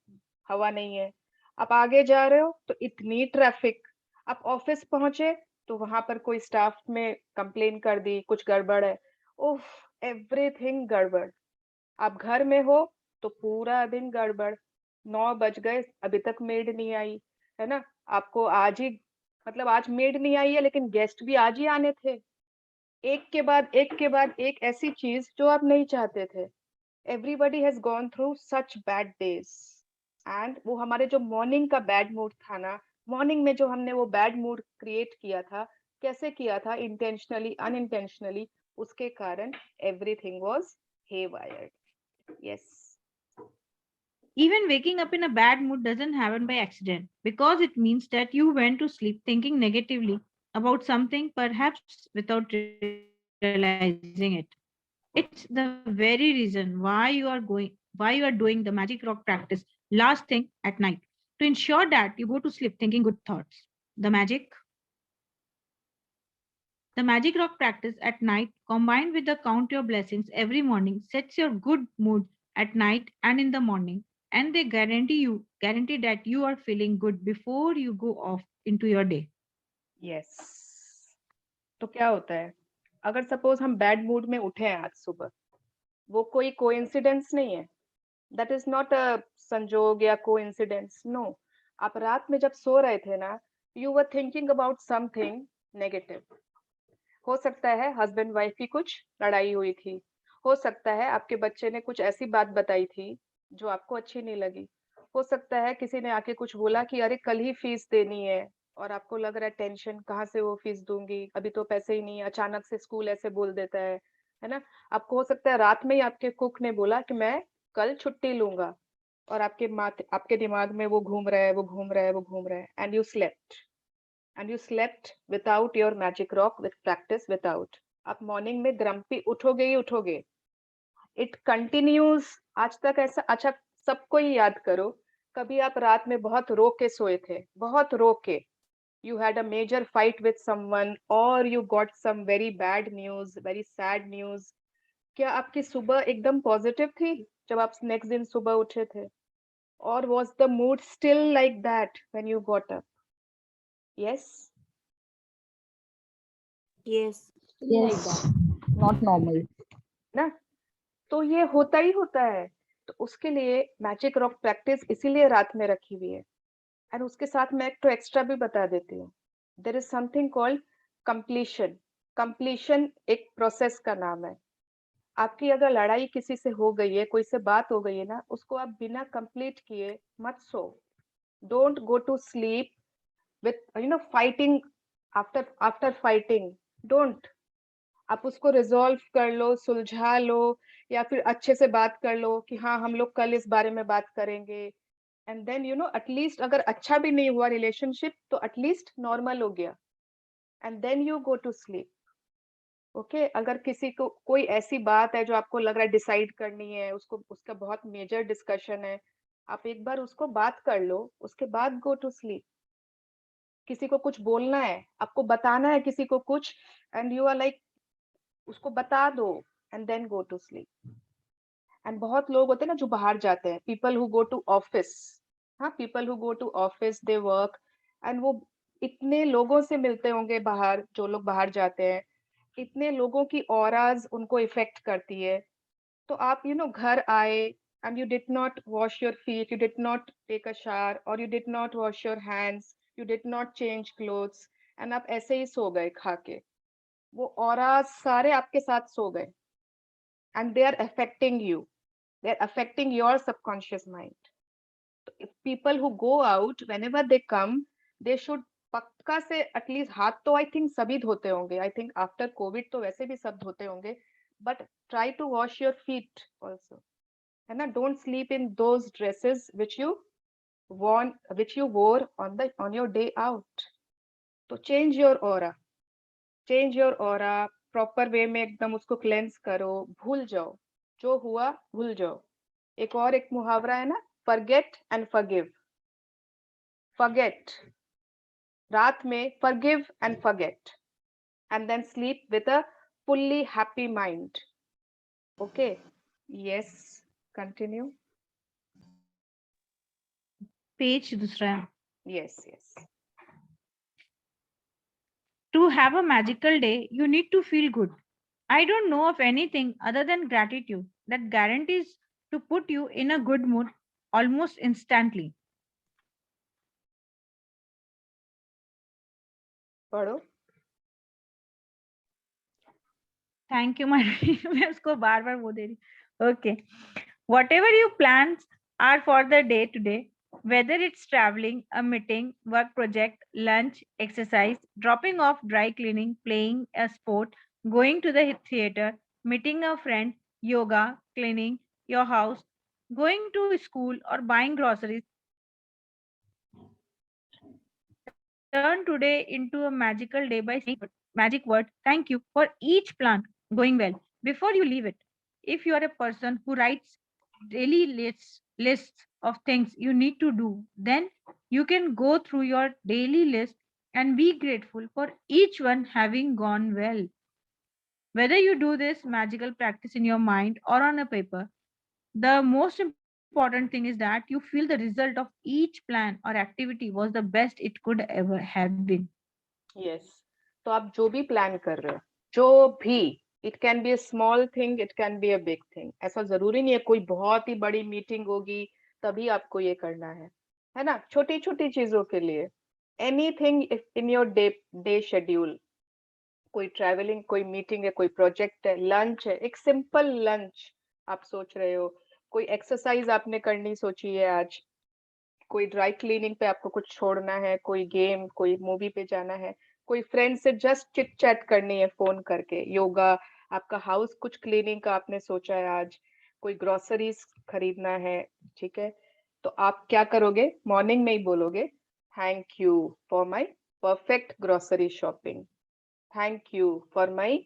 हवा नहीं है, आप आगे जा रहे हो तो इतनी ट्रैफिक, आप ऑफिस पहुंचे तो वहां पर कोई स्टाफ में कंप्लेन कर दी कुछ गड़बड़ है, उफ, एवरीथिंग गड़बड़। आप घर में हो तो पूरा दिन गड़बड़, 9 बज गए अभी तक मेड नहीं आई, है ना, आपको आज ही मतलब आज मेड नहीं आई है लेकिन गेस्ट भी आज ही आने थे, एक के बाद एक के बाद एक ऐसी चीज जो आप नहीं चाहते थे। Everybody has gone through such bad days, and वो हमारे जो मॉर्निंग का बैड मूड था ना, मॉर्निंग में जो हमने वो बैड मूड क्रिएट किया था, कैसे किया था, इंटेंशनली अनइंटेंशनली, उसके कारण everything was haywired. Yes. Even waking up in a bad mood doesn't happen by accident, because it means that you went to sleep thinking negatively about something, perhaps without realizing it. It's the very reason why you are doing the magic rock practice last thing at night, to ensure that you go to sleep thinking good thoughts. The magic rock practice at night, combined with the count your blessings every morning, sets your good mood at night and in the morning, and they guarantee that you are feeling good before you go off into your day. Yes. तो क्या होता है, अगर suppose हम bad mood में उठे हैं आज सुबह, वो कोई कोइंसिडेंस नहीं है, दैट इज नॉट अ संजोग या कोइंसिडेंस, नो। आप रात में जब सो रहे थे ना, you were thinking about something negative. हो सकता है हस्बैंड वाइफ की कुछ लड़ाई हुई थी, हो सकता है आपके बच्चे ने कुछ ऐसी बात बताई थी जो आपको अच्छी नहीं लगी, हो सकता है किसी ने आके कुछ बोला कि अरे कल ही फीस देनी है, और आपको लग रहा है टेंशन, कहाँ से वो फीस दूंगी, अभी तो पैसे ही नहीं, अचानक से स्कूल ऐसे बोल देता है ना। आपको हो सकता है रात में ही आपके कुक ने बोला कि मैं कल छुट्टी लूंगा, और आपके दिमाग में वो घूम रहा है, वो घूम रहा है, वो घूम रहा है, and you slept without your magic rock, with practice, without. आप मॉर्निंग में ग्रम्पी उठोगे ही उठोगे। इट कंटिन्यूज आज तक ऐसा। अच्छा, सबको ही याद करो, कभी आप रात में बहुत रो के सोए थे, बहुत रो के, you had a major fight with someone or you got some very bad news, very sad news, क्या आपकी सुबह एकदम पॉजिटिव थी जब आप नेक्स्ट दिन सुबह उठे थे? or was the mood still like that when you got up? yes Yes. Like that. Not normal. ना? तो ये होता ही होता है। तो उसके लिए मैजिक रॉक प्रैक्टिस इसीलिए रात में रखी हुई है। एंड उसके साथ मैं एक तो एक्स्ट्रा भी बता देती हूँ, there is something called completion. Completion एक प्रोसेस का नाम है। आपकी अगर लड़ाई किसी से हो गई है, कोई से बात हो गई है ना, उसको आप बिना कंप्लीट किए मत सो। Don't go to sleep with fighting, after fighting. Don't. आप उसको रिजॉल्व कर लो, सुलझा लो, या फिर अच्छे से बात कर लो कि हाँ हम लोग कल इस बारे में बात करेंगे। एंड देन एटलीस्ट अगर अच्छा भी नहीं हुआ रिलेशनशिप, तो एटलीस्ट नॉर्मल हो गया, and then you go to sleep. Okay, अगर किसी को कोई ऐसी बात है जो आपको लग रहा है डिसाइड करनी है, उसका बहुत मेजर डिस्कशन है, आप एक बार उसको बात कर लो, उसके बाद गो टू स्लीप। किसी को कुछ बोलना है, आपको बताना है किसी को कुछ, एंड यू आर लाइक उसको बता दो, and then go to sleep. And बहुत लोग होते हैं ना जो बाहर जाते हैं, people who go to office, हाँ, people who go to office, they work, and वो इतने लोगों से मिलते होंगे बाहर, जो लोग बाहर जाते हैं, इतने लोगों की ऑराज उनको इफेक्ट करती है। तो आप घर आए and you did not wash your feet, you did not take a shower, और you did not wash your hands, you did not change clothes, and आप ऐसे ही सो गए खा के, वो ऑराज सारे आपके साथ सो गए, and they are affecting you, they are affecting your subconscious mind. So if people who go out, whenever they come, they should पक्का से एटलीस्ट हाथ तो आई थिंक सभी धोते होंगे, आई थिंक आफ्टर कोविड तो वैसे भी सब धोते होंगे, but try to wash your feet also, है ना। Don't sleep in those dresses which you wore on your day out. तो change your aura, proper way में एकदम उसको क्लेंस करो, भूल जाओ जो हुआ, भूल जाओ। एक मुहावरा है ना, फॉरगेट एंड फॉरगिव। फॉरगेट रात में, forgive and forget, and then sleep with a fully happy mind. Okay, yes, continue. Page दूसरा है। Yes yes. To have a magical day, you need to feel good. I don't know of anything other than gratitude that guarantees to put you in a good mood almost instantly. पढ़ो। Thank you, my मैं उसको बार बार वो दे रही। Okay. Whatever your plans are for the day today, whether it's traveling, a meeting, work project, lunch, exercise, dropping off dry cleaning, playing a sport, going to the theater, meeting a friend, yoga, cleaning your house, going to school, or buying groceries, turn today into a magical day by saying magic word thank you for each plan going well before you leave it. If you are a person who writes daily lists of things you need to do, then you can go through your daily list and be grateful for each one having gone well. Whether you do this magical practice in your mind or on a paper, the most important thing is that you feel the result of each plan or activity was the best it could ever have been. Yes. तो आप जो भी plan कर रहे हो, जो भी, it can be a small thing, it can be a big thing. ऐसा जरूरी नहीं है कोई बहुत ही बड़ी मीटिंग होगी तभी आपको ये करना है ना। छोटी छोटी चीजों के लिए, anything in your day schedule, कोई ट्रैवलिंग, कोई मीटिंग है, कोई प्रोजेक्ट है, लंच है, एक सिंपल लंच आप सोच रहे हो, कोई एक्सरसाइज आपने करनी सोची है आज, कोई ड्राई क्लीनिंग पे आपको कुछ छोड़ना है, कोई गेम, कोई मूवी पे जाना है, कोई फ्रेंड से जस्ट चिट चैट करनी है फोन करके, योगा, आपका हाउस कुछ क्लीनिंग का आपने सोचा है आज, कोई ग्रोसरीज खरीदना है, ठीक है, तो आप क्या करोगे, मॉर्निंग में ही बोलोगे thank you for my perfect grocery shopping, thank you for my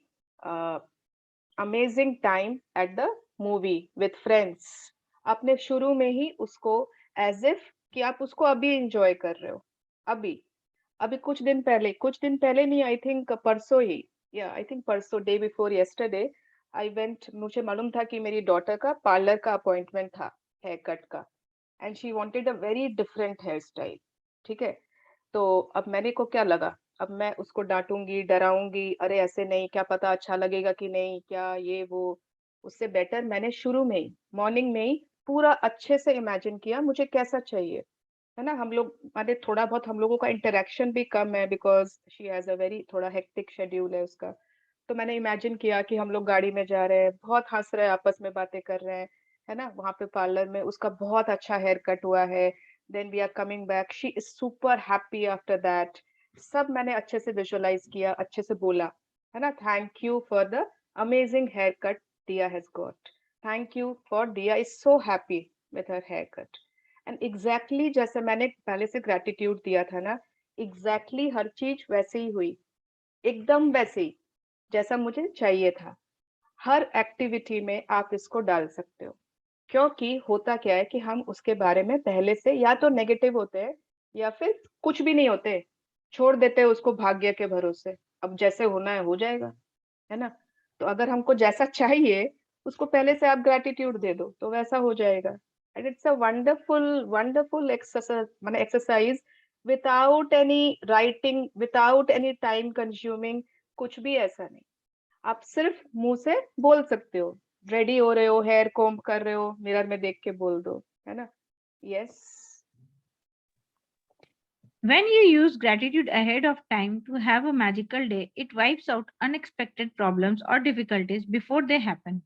amazing time at the movie with friends. आपने शुरू में ही उसको एज इफ कि आप उसको अभी एंजॉय कर रहे हो, अभी अभी कुछ दिन पहले नहीं, आई थिंक परसों ही, या आई थिंक परसों, day before yesterday I went, मुझे मालूम था कि मेरी डॉटर का पार्लर का अपॉइंटमेंट था हेयर कट का, and she wanted a very different hairstyle, ठीक है, तो अब मैंने को क्या लगा, अब मैं उसको डांटूंगी, डराऊंगी, अरे ऐसे नहीं, क्या पता अच्छा लगेगा कि नहीं, क्या ये वो, उससे बेटर मैंने शुरू में ही मॉर्निंग में ही पूरा अच्छे से इमेजिन किया मुझे कैसा चाहिए, है ना, हम लोग माने थोड़ा बहुत हम लोगों का इंटरेक्शन भी कम है because she has a very थोड़ा हेक्टिक शेड्यूल है उसका, तो मैंने इमेजिन किया कि हम लोग गाड़ी में जा रहे हैं, बहुत हंस रहे हैं, आपस में बातें कर रहे हैं, है ना, वहां पे पार्लर में उसका बहुत अच्छा हेयर कट हुआ है, then we are coming back, she is super happy after that, सब मैंने अच्छे से विजुअलाइज किया, अच्छे से बोला, है ना, thank you for the amazing hair cut Diya has got, thank you for Diya is so happy with her hair cut, and exactly जैसे मैंने पहले से ग्रेटिट्यूड दिया था ना, एग्जैक्टली हर चीज वैसे ही हुई, एकदम वैसे ही जैसा मुझे चाहिए था। हर एक्टिविटी में आप इसको डाल सकते हो, क्योंकि होता क्या है कि हम उसके बारे में पहले से या तो नेगेटिव होते हैं या फिर कुछ भी नहीं होते, छोड़ देते हैं उसको भाग्य के भरोसे, अब जैसे होना है हो जाएगा, है ना, तो अगर हमको जैसा चाहिए उसको पहले से आप ग्रेटिट्यूड दे दो तो वैसा हो जाएगा, and it's a wonderful exercise, माने exercise without any writing, without any time consuming, कुछ भी ऐसा नहीं, आप सिर्फ मुंह से बोल सकते हो, रेडी हो रहे हो, हेयर कोम्ब कर रहे हो, मिरर में देख के बोल दो, है ना, yes. When you use gratitude ahead of time to have a magical day, it wipes out unexpected problems or difficulties before they happen.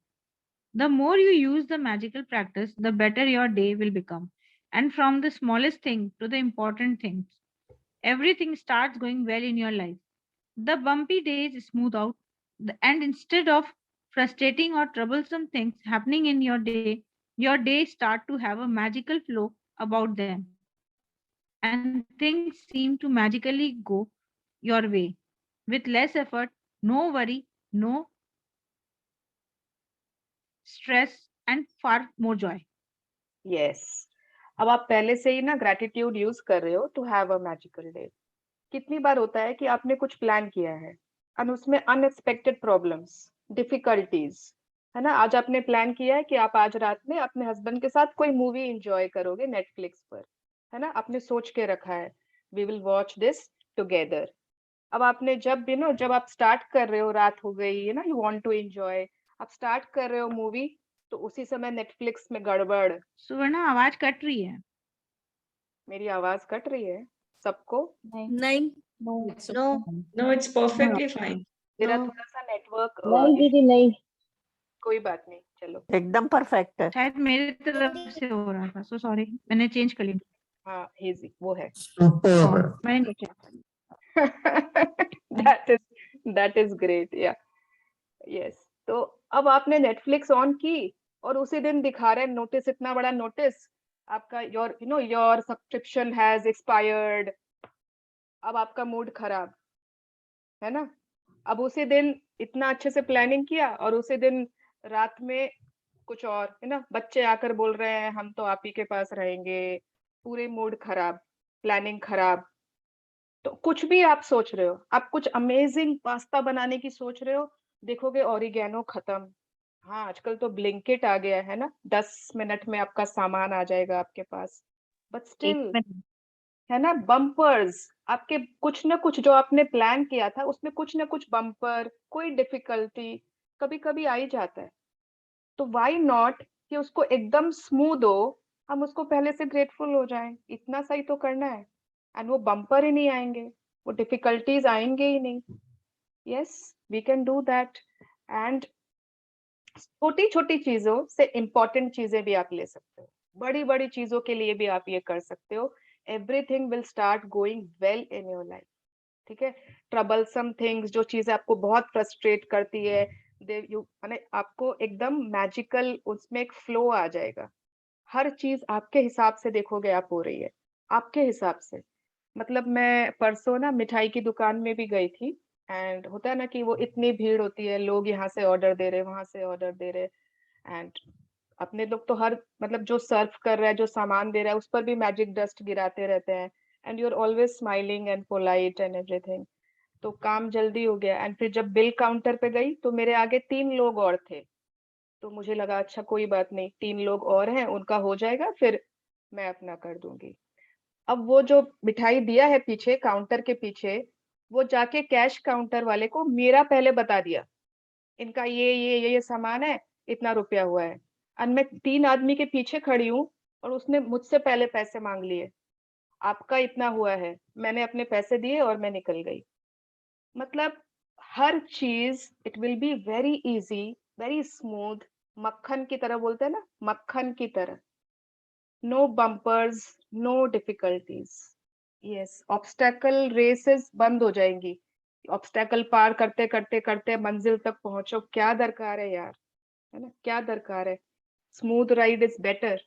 The more you use the magical practice, the better your day will become. And from the smallest thing to the important things, everything starts going well in your life. The bumpy days smooth out, and instead of frustrating or troublesome things happening in your day start to have a magical flow about them. And things seem to magically go your way with less effort, no worry, no stress, and far more joy. Yes, अब आप पहले से ही ना gratitude use कर रहे हो to have a magical day. कितनी बार होता है कि आपने कुछ प्लान किया है और उसमें अनएक्सपेक्टेड प्रॉब्लम्स, डिफिकल्टीज, है ना, आज आपने प्लान किया है कि आप आज रात में अपने हस्बैंड के साथ कोई मूवी एंजॉय करोगे नेटफ्लिक्स पर, है ना, आपने सोच के रखा है we will watch this together. अब आपने जब आप स्टार्ट कर रहे हो, रात हो गई है ना, यू वांट टू एंजॉय, आप स्टार्ट कर रहे हो मूवी, तो उसी समय नेटफ्लिक्स में गड़बड़। सुवर्णा आवाज कट रही है। मेरी आवाज कट रही है सबको? नहीं, No, it's perfectly fine. मेरा थोड़ा सा नेटवर्क नहीं दीदी नहीं, कोई बात नहीं, चलो एकदम परफेक्ट है। शायद मेरी तरफ से हो रहा था, सो सॉरी, मैंने चेंज कर लिया। हाँ हेजी वो है। सुपर। मैंने नहीं किया। that is great, yeah, yes। तो अब आपने नेटफ्लिक्स ऑन की और उसी दिन दिखा रहे नोटिस, इतना बड़ा नोटिस, आपका योर सब्सक्रिप्शन हैज एक्सपायर्ड। अब आपका मूड खराब, है ना, अब उसी दिन इतना अच्छे से प्लानिंग किया और उसी दिन रात में कुछ और, है ना, बच्चे आकर बोल रहे हैं हम तो आप ही के पास रहेंगे, पूरे मूड खराब, प्लानिंग खराब। तो कुछ भी आप सोच रहे हो, आप कुछ अमेजिंग पास्ता बनाने की सोच रहे हो, देखोगे ऑरिगेनो खत्म। हाँ आजकल तो ब्लिंकिट आ गया है ना, 10 मिनट में आपका सामान आ जाएगा आपके पास, बट स्टिल, है ना, बम्पर्स, आपके कुछ ना कुछ जो आपने प्लान किया था उसमें कुछ ना कुछ बम्पर, कोई डिफिकल्टी कभी कभी आ ही जाता है, तो व्हाई नॉट कि उसको एकदम स्मूथ हो, हम उसको पहले से ग्रेटफुल हो जाएं, इतना सही तो करना है, एंड वो बम्पर ही नहीं आएंगे, वो डिफिकल्टीज आएंगे ही नहीं। Yes we can do that, and छोटी छोटी चीजों से इम्पोर्टेंट चीजें भी आप ले सकते हो। बड़ी बड़ी चीजों के लिए भी आप ये कर सकते हो. Everything will start going well in your life. ठीक है. ट्रबलसम थिंग्स, जो चीजें आपको बहुत फ्रस्ट्रेट करती है, माने आपको एकदम मैजिकल उसमें एक फ्लो आ जाएगा. हर चीज आपके हिसाब से देखोगे आप हो रही है, आपके हिसाब से. मतलब मैं परसों ना मिठाई की दुकान में भी गई थी, एंड होता है ना कि वो इतनी भीड़ होती है, लोग यहाँ से ऑर्डर दे रहे, वहां से ऑर्डर दे रहे, एंड अपने लोग तो हर मतलब जो सर्व कर रहा है, जो सामान दे रहा है, उस पर भी मैजिक डस्ट गिराते रहते हैं. And you are always smiling and polite and everything. तो काम जल्दी हो गया. एंड फिर जब बिल काउंटर पे गई तो मेरे आगे 3 लोग और थे. तो मुझे लगा अच्छा कोई बात नहीं, 3 लोग और हैं, उनका हो जाएगा, फिर मैं अपना कर दूंगी. अब वो जो मिठाई दिया है पीछे काउंटर के पीछे, वो जाके कैश काउंटर वाले को मेरा पहले बता दिया, इनका ये सामान है, इतना रुपया हुआ है. और मैं 3 आदमी के पीछे खड़ी हूँ और उसने मुझसे पहले पैसे मांग लिए. आपका इतना हुआ है, मैंने अपने पैसे दिए और मैं निकल गई. मतलब हर चीज it will be very easy, very smooth, मक्खन की तरह, बोलते हैं ना, मक्खन की तरह. No bumpers, no difficulties. Yes, obstacle races बंद हो जाएंगी. ऑब्स्टेकल पार करते करते करते मंजिल तक पहुंचो. क्या दरकार है यार, है ना, क्या दरकार है. Smooth ride is better.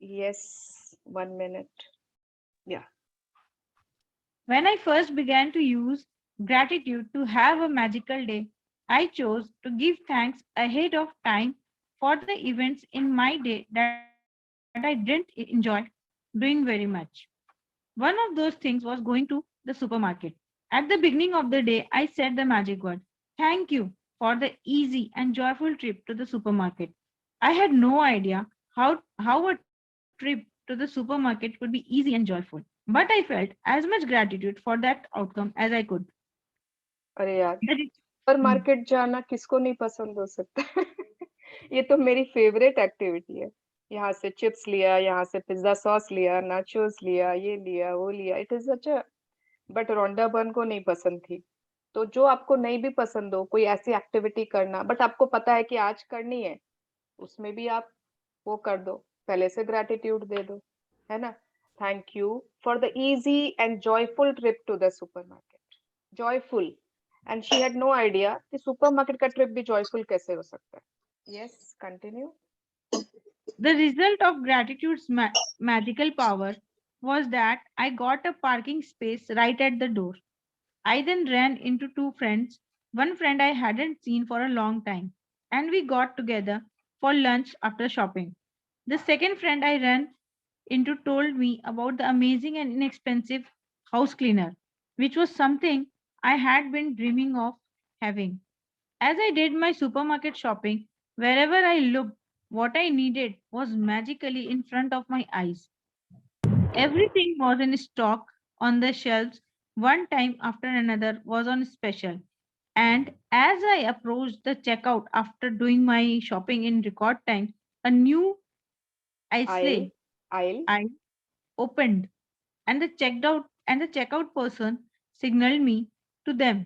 Yes, 1 minute. या When I first began to use gratitude to have a magical day, I chose to give thanks ahead of time for the events in my day that I didn't enjoy doing very much. One of those things was going to the supermarket. At the beginning of the day, I said the magic word, thank you, for the easy and joyful trip to the supermarket. I had no idea how a trip to the supermarket could be easy and joyful, but I felt as much gratitude for that outcome as I could. अरे यार, That it- super market जाना किसको नहीं पसंद हो सकता. ये तो मेरी फेवरेट एक्टिविटी है. यहाँ से चिप्स लिया, यहाँ से पिज्जा सॉस लिया, नाचोस लिया, ये लिया, वो लिया. It is such a, but Rhonda Byrne को नहीं पसंद थी. तो जो आपको नहीं भी पसंद हो, कोई ऐसी एक्टिविटी करना, बट आपको पता है कि आज करनी है, उसमें भी आप वो कर दो, पहले से ग्रेटिट्यूड दे दो, है ना. Thank you for the easy and joyful trip to the supermarket. Joyful. And she had no idea कि सुपरमार्केट का ट्रिप भी जॉयफुल कैसे हो सकता है. Yes, continue. The result of gratitude's magical power was that I got a parking space right at the door. I then ran into two friends, one friend I hadn't seen for a long time, and we got together for lunch after shopping. The second friend I ran into told me about the amazing and inexpensive house cleaner, which was something I had been dreaming of having. As I did my supermarket shopping, wherever I looked, what I needed was magically in front of my eyes. Everything was in stock on the shelves, one time after another was on special. And as I approached the checkout after doing my shopping in record time, a new Aisle. aisle opened and the checkout person signaled me to them.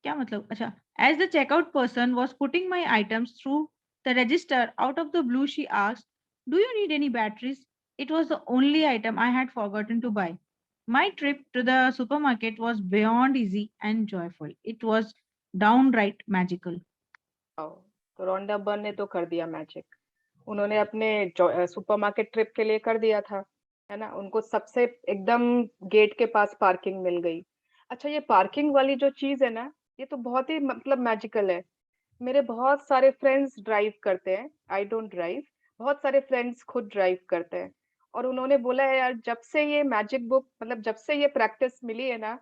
क्या मतलब? अच्छा. As the checkout person was putting my items through the register, out of the blue, she asked, do you need any batteries? It was the only item I had forgotten to buy. My trip to the supermarket was beyond easy and joyful. It was downright magical. तो Rhonda Byrne ने तो कर दिया magic. उन्होंने अपने supermarket trip के लिए कर दिया था, है ना. उनको सबसे एकदम गेट के पास पार्किंग मिल गई. अच्छा, ये पार्किंग वाली जो चीज है ना, ये तो बहुत ही मतलब मैजिकल है. मेरे बहुत सारे फ्रेंड्स ड्राइव करते हैं, आई डोंट ड्राइव. बहुत सारे फ्रेंड्स खुद ड्राइव करते हैं, और उन्होंने बोला है यार, जब से ये मैजिक बुक, मतलब जब से ये प्रैक्टिस मिली है ना,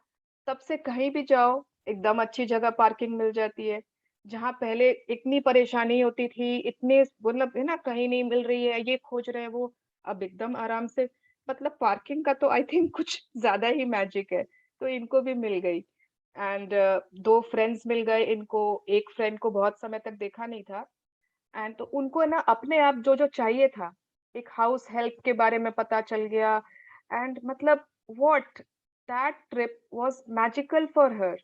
तब से कहीं भी जाओ एकदम अच्छी जगह पार्किंग मिल जाती है. जहाँ पहले इतनी परेशानी होती थी, इतने मतलब है ना, कहीं नहीं मिल रही है, ये खोज रहे हैं वो, अब एकदम आराम से. मतलब पार्किंग का तो आई थिंक कुछ ज्यादा ही मैजिक है. तो इनको भी मिल गई. एंड 2 फ्रेंड्स मिल गए इनको. एक फ्रेंड को बहुत समय तक देखा नहीं था, एंड तो उनको ना अपने आप जो जो चाहिए था, एक हाउस हेल्प के बारे में पता चल गया. एंड मतलब what, that trip was magical for her,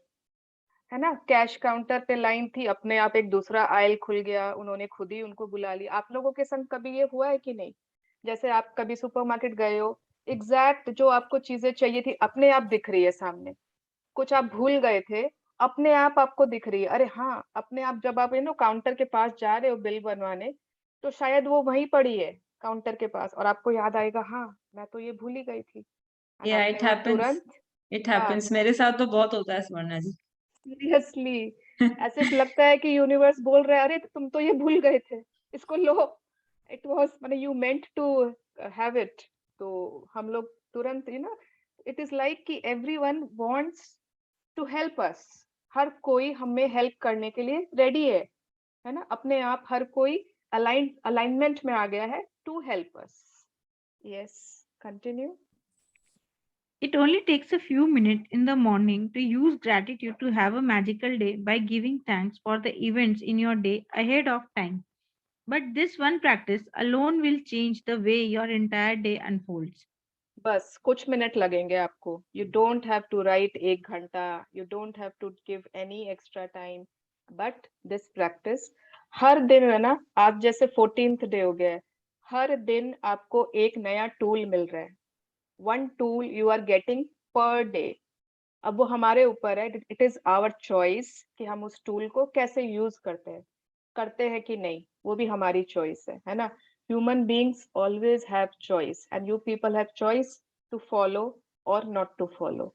है ना. कैश काउंटर पे लाइन थी, अपने आप एक दूसरा आयल खुल गया, उन्होंने खुद ही उनको बुला लिया. आप लोगों के संग कभी ये हुआ है कि नहीं? जैसे आप कभी सुपरमार्केट गए हो, एग्जैक्ट जो आपको चीजें चाहिए थी अपने आप दिख रही है सामने, कुछ आप भूल गए थे अपने आप आपको दिख रही है, अरे हाँ अपने आप जब आप काउंटर के पास जा रहे हो बिल बनवाने, तो शायद वो वहीं पड़ी है काउंटर के पास और आपको याद आएगा हाँ मैं तो ये भूल ही गई थी, and Yeah, अपने it वो happens. तुरंत It हाँ happens. मेरे साथ तो बहुत होता है स्वर्णा जी. सीरियसली ऐसे लगता है कि यूनिवर्स बोल रहा है अरे तुम तो ये भूल गए थे, इसको लो, इट वाज माने you meant to have it. तो हम लोग तुरंत इट इज लाइक कि everyone wants to help us, हर कोई हमें हेल्प करने के लिए रेडी है ना, अपने आप हर कोई अलाइनमेंट में आ गया है to help us. Yes, continue. It only takes a few minutes in the morning to use gratitude to have a magical day by giving thanks for the events in your day ahead of time. But this one practice alone will change the way your entire day unfolds. बस कुछ minute लगेंगे आपको, you don't have to write 1 घंटा, you don't have to give any extra time, but this practice हर दिन है ना, आप जैसे 14th डे हो गया है, हर दिन आपको एक नया टूल मिल रहा है, 1 tool you are getting per day. अब वो हमारे ऊपर है, इट इज आवर चॉइस कि हम उस टूल को कैसे यूज करते हैं कि नहीं, वो भी हमारी चॉइस है ना। Human beings always have choice and you people have choice to follow or not to follow.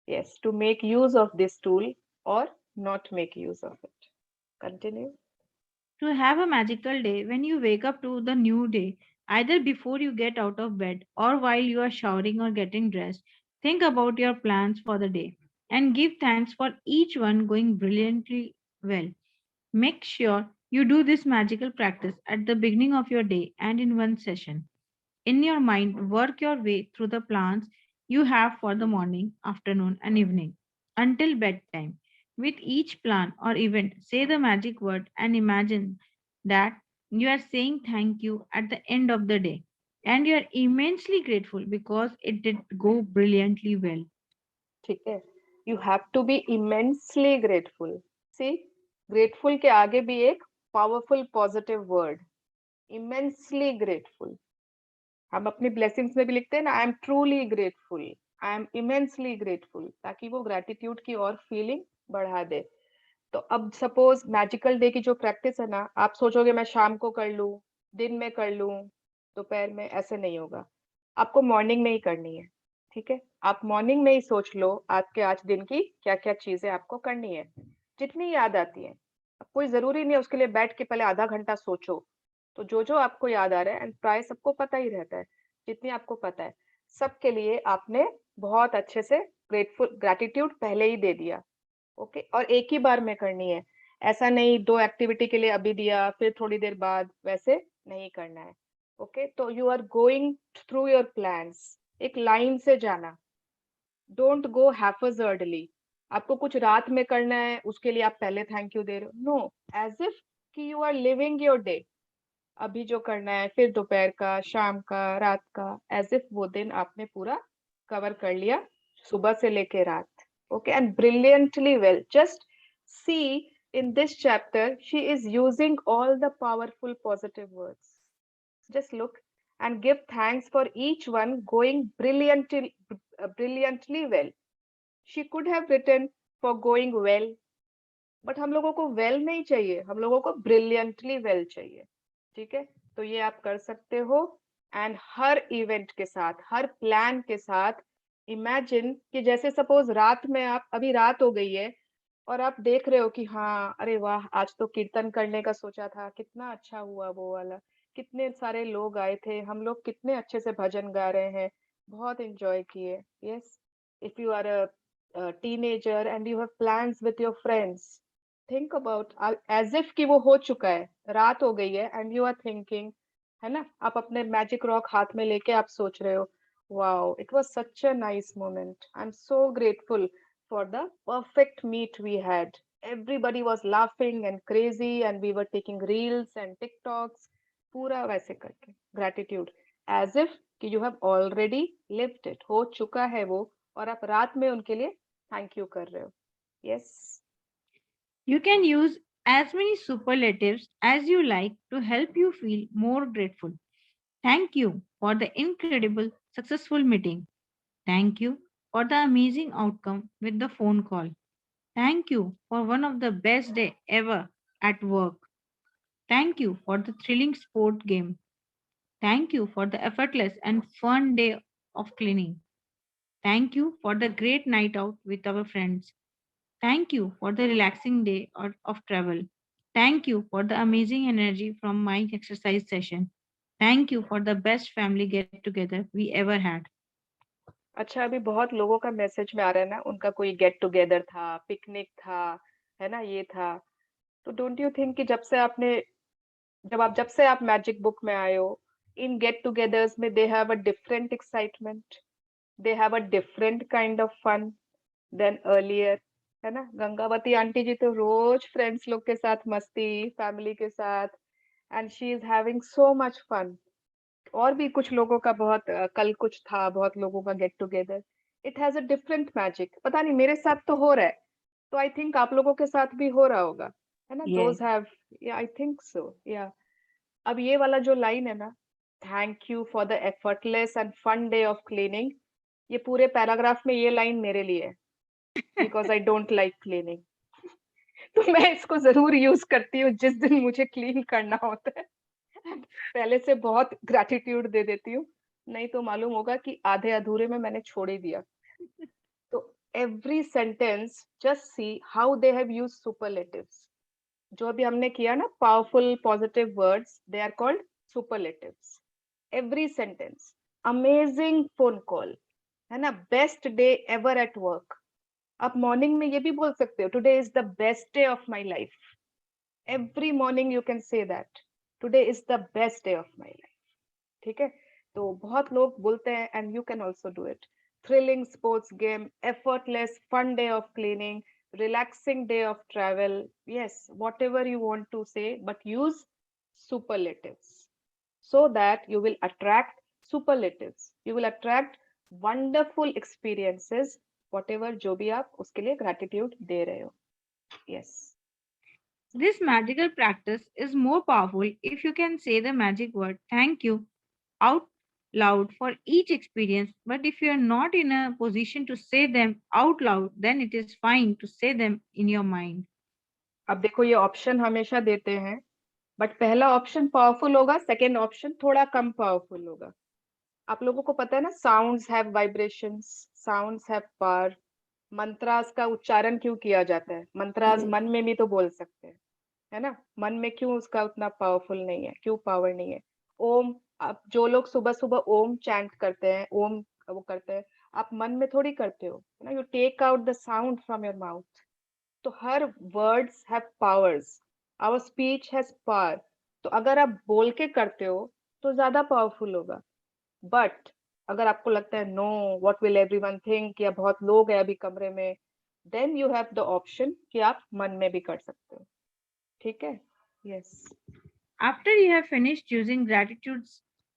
Yes, to make use of this tool or not make use of it. Continue. To have a magical day when you wake up to the new day, either before you get out of bed or while you are showering or getting dressed, think about your plans for the day and give thanks for each one going brilliantly well. Make sure you do this magical practice at the beginning of your day and in one session. In your mind, work your way through the plans you have for the morning, afternoon, and evening until bedtime. With each plan or event, say the magic word and imagine that you are saying thank you at the end of the day and you are immensely grateful because it did go brilliantly well. ठीक है, you have to be immensely grateful. See, grateful के आगे भी एक powerful positive word, immensely grateful. हम अपनी blessings में भी लिखते हैं ना, I am truly grateful, I am immensely grateful, ताकि वो ग्रेटिट्यूड की और फीलिंग बढ़ा दे। तो अब सपोज मैजिकल डे की जो प्रैक्टिस है ना, आप सोचोगे मैं शाम को कर लूं, दिन में कर लूं, दोपहर में, ऐसे नहीं होगा, आपको मॉर्निंग में ही करनी है। ठीक है, आप मॉर्निंग में ही सोच लो आपके आज दिन की क्या क्या चीजें आपको करनी है, जितनी याद आती है। कोई जरूरी नहीं है उसके लिए बैठ के पहले आधा घंटा सोचो, तो जो आपको याद आ रहा है, एंड प्राय सबको पता ही रहता है, जितनी आपको पता है सबके लिए आपने बहुत अच्छे से ग्रेटिट्यूड पहले ही दे दिया। ओके, और एक ही बार में करनी है, ऐसा नहीं 2 एक्टिविटी के लिए अभी दिया फिर थोड़ी देर बाद, वैसे नहीं करना है। ओके, तो you are going through your plans, एक लाइन से जाना, डोंट गो हैफर्डली। आपको कुछ रात में करना है उसके लिए आप पहले थैंक यू दे रहे हो, नो, एज इफ कि you are living your day, अभी जो करना है फिर दोपहर का, शाम का, रात का, एज इफ वो दिन आपने पूरा कवर कर लिया सुबह से लेके रात। Okay, and brilliantly well. Just see in this chapter, she is using all the powerful positive words. Just look and give thanks for each one going brilliantly well. She could have written for going well, but हम लोगों को well नहीं चाहिए, हम लोगों को brilliantly well चाहिए। ठीक है, तो ये आप कर सकते हो, एंड हर इवेंट के साथ, हर प्लान के साथ इमेजिन कि जैसे सपोज रात में, आप अभी रात हो गई है और आप देख रहे हो कि हाँ अरे वाह आज तो कीर्तन करने का सोचा था, कितना अच्छा हुआ वो वाला, कितने सारे लोग आए थे, हम लोग कितने अच्छे से भजन गा रहे हैं, बहुत एंजॉय किए। Yes, if you are a teenager and you have plans with your friends, think about as if कि वो हो चुका है, रात हो गई है एंड यू आर थिंकिंग, है ना, आप अपने मैजिक रॉक हाथ में लेके आप सोच रहे हो, wow, it was such a nice moment, I'm so grateful for the perfect meet we had, everybody was laughing and crazy and we were taking reels and TikToks, पूरा वैसे करके gratitude as if कि you have already lived it, हो चुका है वो, और आप रात में उनके लिए thank you कर रहे हो। yes, You can use as many superlatives as you like to help you feel more grateful. Thank you for the incredible, successful meeting. Thank you for the amazing outcome with the phone call. Thank you for one of the best day ever at work. Thank you for the thrilling sport game. Thank you for the effortless and fun day of cleaning. Thank you for the great night out with our friends. Thank you for the relaxing day of travel. Thank you for the amazing energy from my exercise session. Thank you for the best family get together we ever had. अच्छा, अभी बहुत लोगों का message में आ रहा है ना, उनका कोई गेट टुगेदर था, पिकनिक था, है ना, ये था। तो डोंट यू थिंक कि जब से आप मैजिक बुक में आए हो, इन गेट टुगेदर्स में they have a different excitement, they have a different kind of fun than earlier, है ना। गंगावती आंटी जी तो रोज फ्रेंड्स लोग के साथ मस्ती, फैमिली के साथ, and she is having so much fun. और भी कुछ लोगों का कल कुछ था, बहुत लोगों का get together. It has a different magic. पता नहीं, मेरे साथ तो हो रहा है, तो आई थिंक आप लोगों के साथ भी हो रहा होगा, है ना। दोज हैव, या आई थिंक सो, या। अब ये वाला जो लाइन है ना, thank you for the effortless and fun day of cleaning, ये पूरे पैराग्राफ में ये लाइन मेरे लिए है, because I don't like cleaning. तो मैं इसको जरूर यूज करती हूँ जिस दिन मुझे क्लीन करना होता है। पहले से बहुत ग्रैटिट्यूड दे देती हूँ, नहीं तो मालूम होगा कि आधे अधूरे में मैंने छोड़ ही दिया। तो every sentence just see how they have used superlatives. जो अभी हमने किया ना, powerful positive words, they are called superlatives. Every sentence, amazing phone call, है ना, best day ever at work. आप मॉर्निंग में ये भी बोल सकते हो, today is the best day of my life. Every morning you can say that, today is the best day of my life. ठीक है, तो बहुत लोग बोलते हैं, and you can also do it. Thrilling sports game, effortless fun day of cleaning, relaxing day of travel. Yes, whatever you want to say, but use superlatives so that you will attract superlatives. You will attract wonderful experiences, whatever जो भी आप उसके लिए gratitude दे रहे हो. Yes. This magical practice is more powerful if you can say the magic word thank you out loud for each experience. But if you are not in a position to say them out loud, then it is fine to say them in your mind. अब देखो, ये option हमेशा देते हैं, but पहला option powerful होगा, second option थोड़ा कम powerful होगा। आप लोगों को पता है ना, sounds have vibrations, sounds have power. Mantras का उच्चारण क्यों किया जाता है? मंत्रास मन में भी तो बोल सकते हैं, है ना। मन में क्यों उसका उतना पावरफुल नहीं है, क्यों पावर नहीं है? ओम, आप जो लोग सुबह सुबह ओम चैंट करते हैं, ओम वो करते हैं, आप मन में थोड़ी करते हो ना, you take out the sound from your mouth. तो हर words have powers, our speech has power. तो अगर आप बोल के करते हो तो ज्यादा पावरफुल होगा। बट अगर आपको लगता है no, what will everyone think, या बहुत लोग हैं अभी कमरे में, then you have the option कि आप मन में भी कर सकते हो। ठीक है? Yes. After you have finished using gratitude's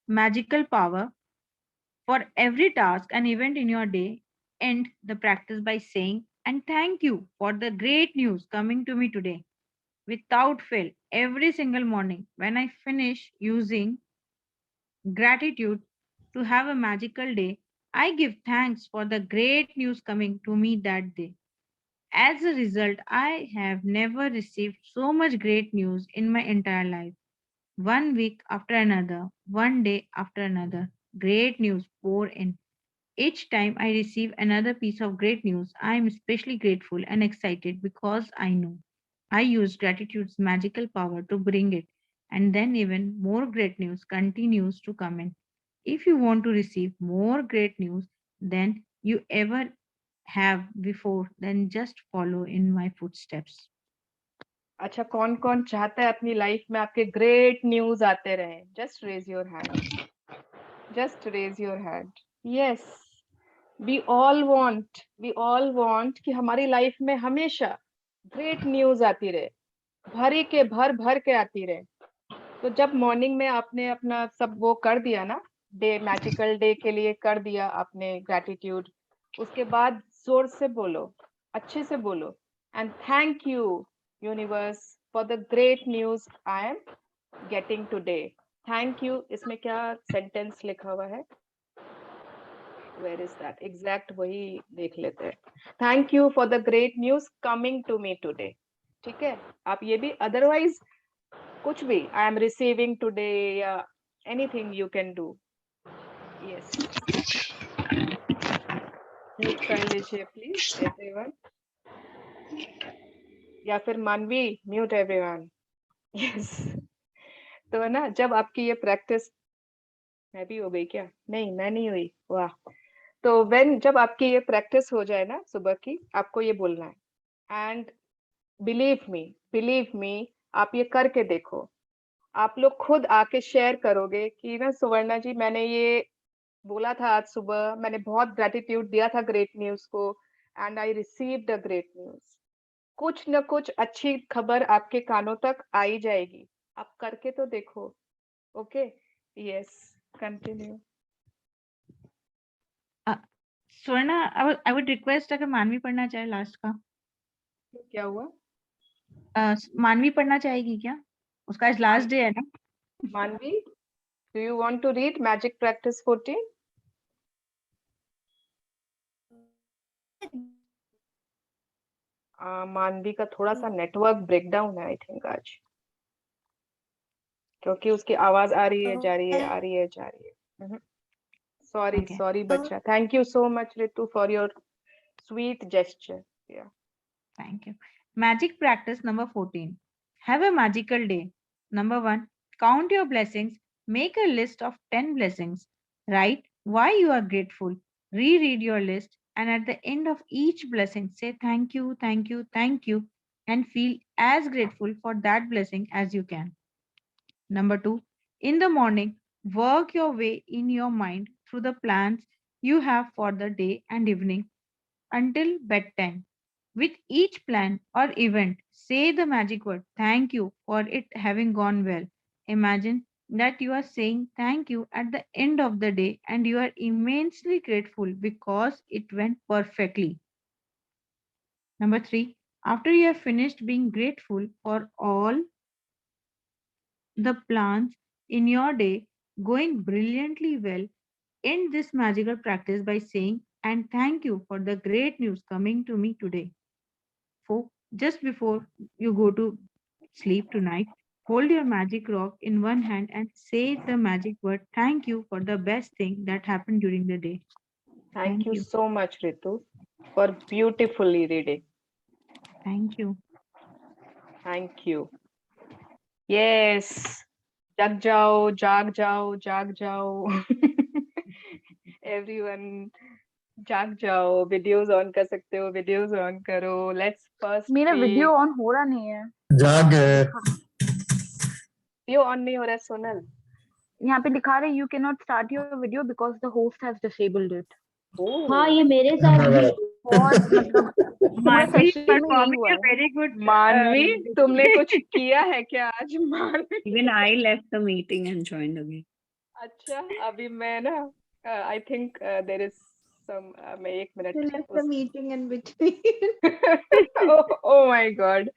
magical power for every task and event in your day, end the practice by saying, and thank you for the great news coming to me today. Without fail, every single morning when I finish using gratitude to have a magical day, I give thanks for the great news coming to me that day. As a result, I have never received so much great news in my entire life. One week after another, one day after another, great news pour in. Each time I receive another piece of great news, I am especially grateful and excited because I know I use gratitude's magical power to bring it, and then even more great news continues to come in. If you want to receive more great news than you ever have before, then just follow in my footsteps. अच्छा, कौन कौन चाहता है अपनी life में आपके great news आते रहे? Just raise your hand, just raise your hand. Yes, we all want कि हमारी लाइफ में हमेशा ग्रेट न्यूज आती रहे, भरी के भर के आती रहे। तो जब मॉर्निंग में आपने अपना सब वो कर दिया ना, डे मैजिकल डे के लिए कर दिया आपने ग्रैटिट्यूड, उसके बाद जोर से बोलो, अच्छे से बोलो, and thank you universe for the great news I am getting today. Thank you इसमें क्या सेंटेंस लिखा हुआ है? Where is that? एग्जैक्ट वही देख लेते हैं. Thank you for the great news coming to me today. ठीक है, आप ये भी अदरवाइज कुछ भी आई एम रिसीविंग टुडे या anything you can do. Yes, mute कर लीजिए प्लीज एवरीवन, या फिर मानवी म्यूट एवरीवन. यस, तो ना जब आपकी ये प्रैक्टिस, मैं भी हो गई क्या? नहीं, मैं नहीं हुई. वाह. तो जब आपकी ये प्रैक्टिस हो जाए ना सुबह की, आपको ये बोलना है एंड बिलीव मी आप ये करके देखो. आप लोग खुद आके शेयर करोगे कि ना सुवर्णा जी मैंने ये बोला था आज सुबह, मैंने बहुत ग्रेटिट्यूड दिया था ग्रेट न्यूज को and I received a great news. कुछ न कुछ अच्छी खबर आपके कानों तक आ ही जाएगी. आप करके तो देखो. Okay, yes, continue. Swarna, I would request अगर मानवी पढ़ना चाहे लास्ट का. क्या हुआ? मानवी पढ़ना चाहेगी क्या? उसका आज लास्ट डे है ना. मानवी, do you want to read Magic Practice 14? मानवी का थोड़ा सा नेटवर्क ब्रेकडाउन है आई थिंक आज, क्योंकि उसकी आवाज आ रही है, जा रही है, आ रही है, जा रही है. सॉरी बच्चा. Thank you so much Ritu for your sweet gesture. Yeah. Thank you. Magic practice number 14. Have a magical day. Number 1. Count your blessings. Make a list of 10 blessings. Write why you are grateful. Reread your list, and at the end of each blessing, say thank you, thank you, thank you, and feel as grateful for that blessing as you can. Number 2. In the morning, work your way in your mind through the plans you have for the day and evening until bedtime. With each plan or event, say the magic word thank you for it having gone well. Imagine that you are saying thank you at the end of the day and you are immensely grateful because it went perfectly. Number 3, after you have finished being grateful for all the plans in your day going brilliantly well, end this magical practice by saying, and thank you for the great news coming to me today. Just before you go to sleep tonight, hold your magic rock in one hand and say the magic word thank you for the best thing that happened during the day. Thank you so much, Ritu, for beautifully reading. Thank you. Thank you. Yes. जाग जाओ, जाग जाओ, जाग जाओ. Everyone, जाग जाओ. Videos on कर सकते हो, वीडियोस ऑन करो. Let's first. मेरा वीडियो ऑन हो रहा नहीं है. जाग गए. वीडियो ऑन नहीं हो रहा है सोनल. यहाँ पे दिखा रहे you cannot start your video because the host has disabled it. हाँ, ये मेरे साथ भी बहुत मतलब पूरे सेशन में यही हुआ है. Very good. मानवी, तुमने कुछ किया है क्या आज? मानवी. Even I left the meeting and joined again. अच्छा, अभी मैं ना I think there is some मैं एक minute. You left the meeting in between. Oh my God.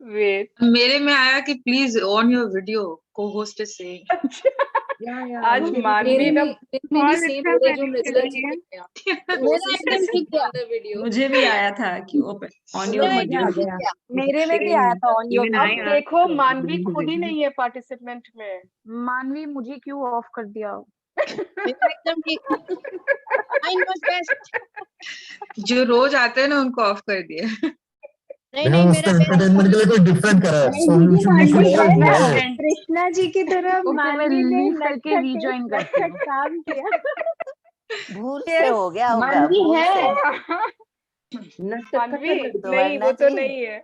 Wait. मेरे में आया कि please on your video co-host is saying. आज मानवी ना मुझे भी आया था कि ऑन योर वीडियो. मेरे में भी आया था ऑन योर. अब देखो मानवी खुद ही नहीं है पार्टिसिपेंट में. मानवी मुझे क्यों ऑफ कर दिया? एकदम ठीक. जो रोज आते हैं ना उनको ऑफ कर दिया. नहीं मेरा एंटरटेनमेंट के लिए कोई डिफरेंट करा है. कृष्णा जी की तरह मानवी ने करके रीजॉइन करके काम किया. भूल से हो गया होगा. मानवी है. मानवी नहीं, वो तो नहीं है.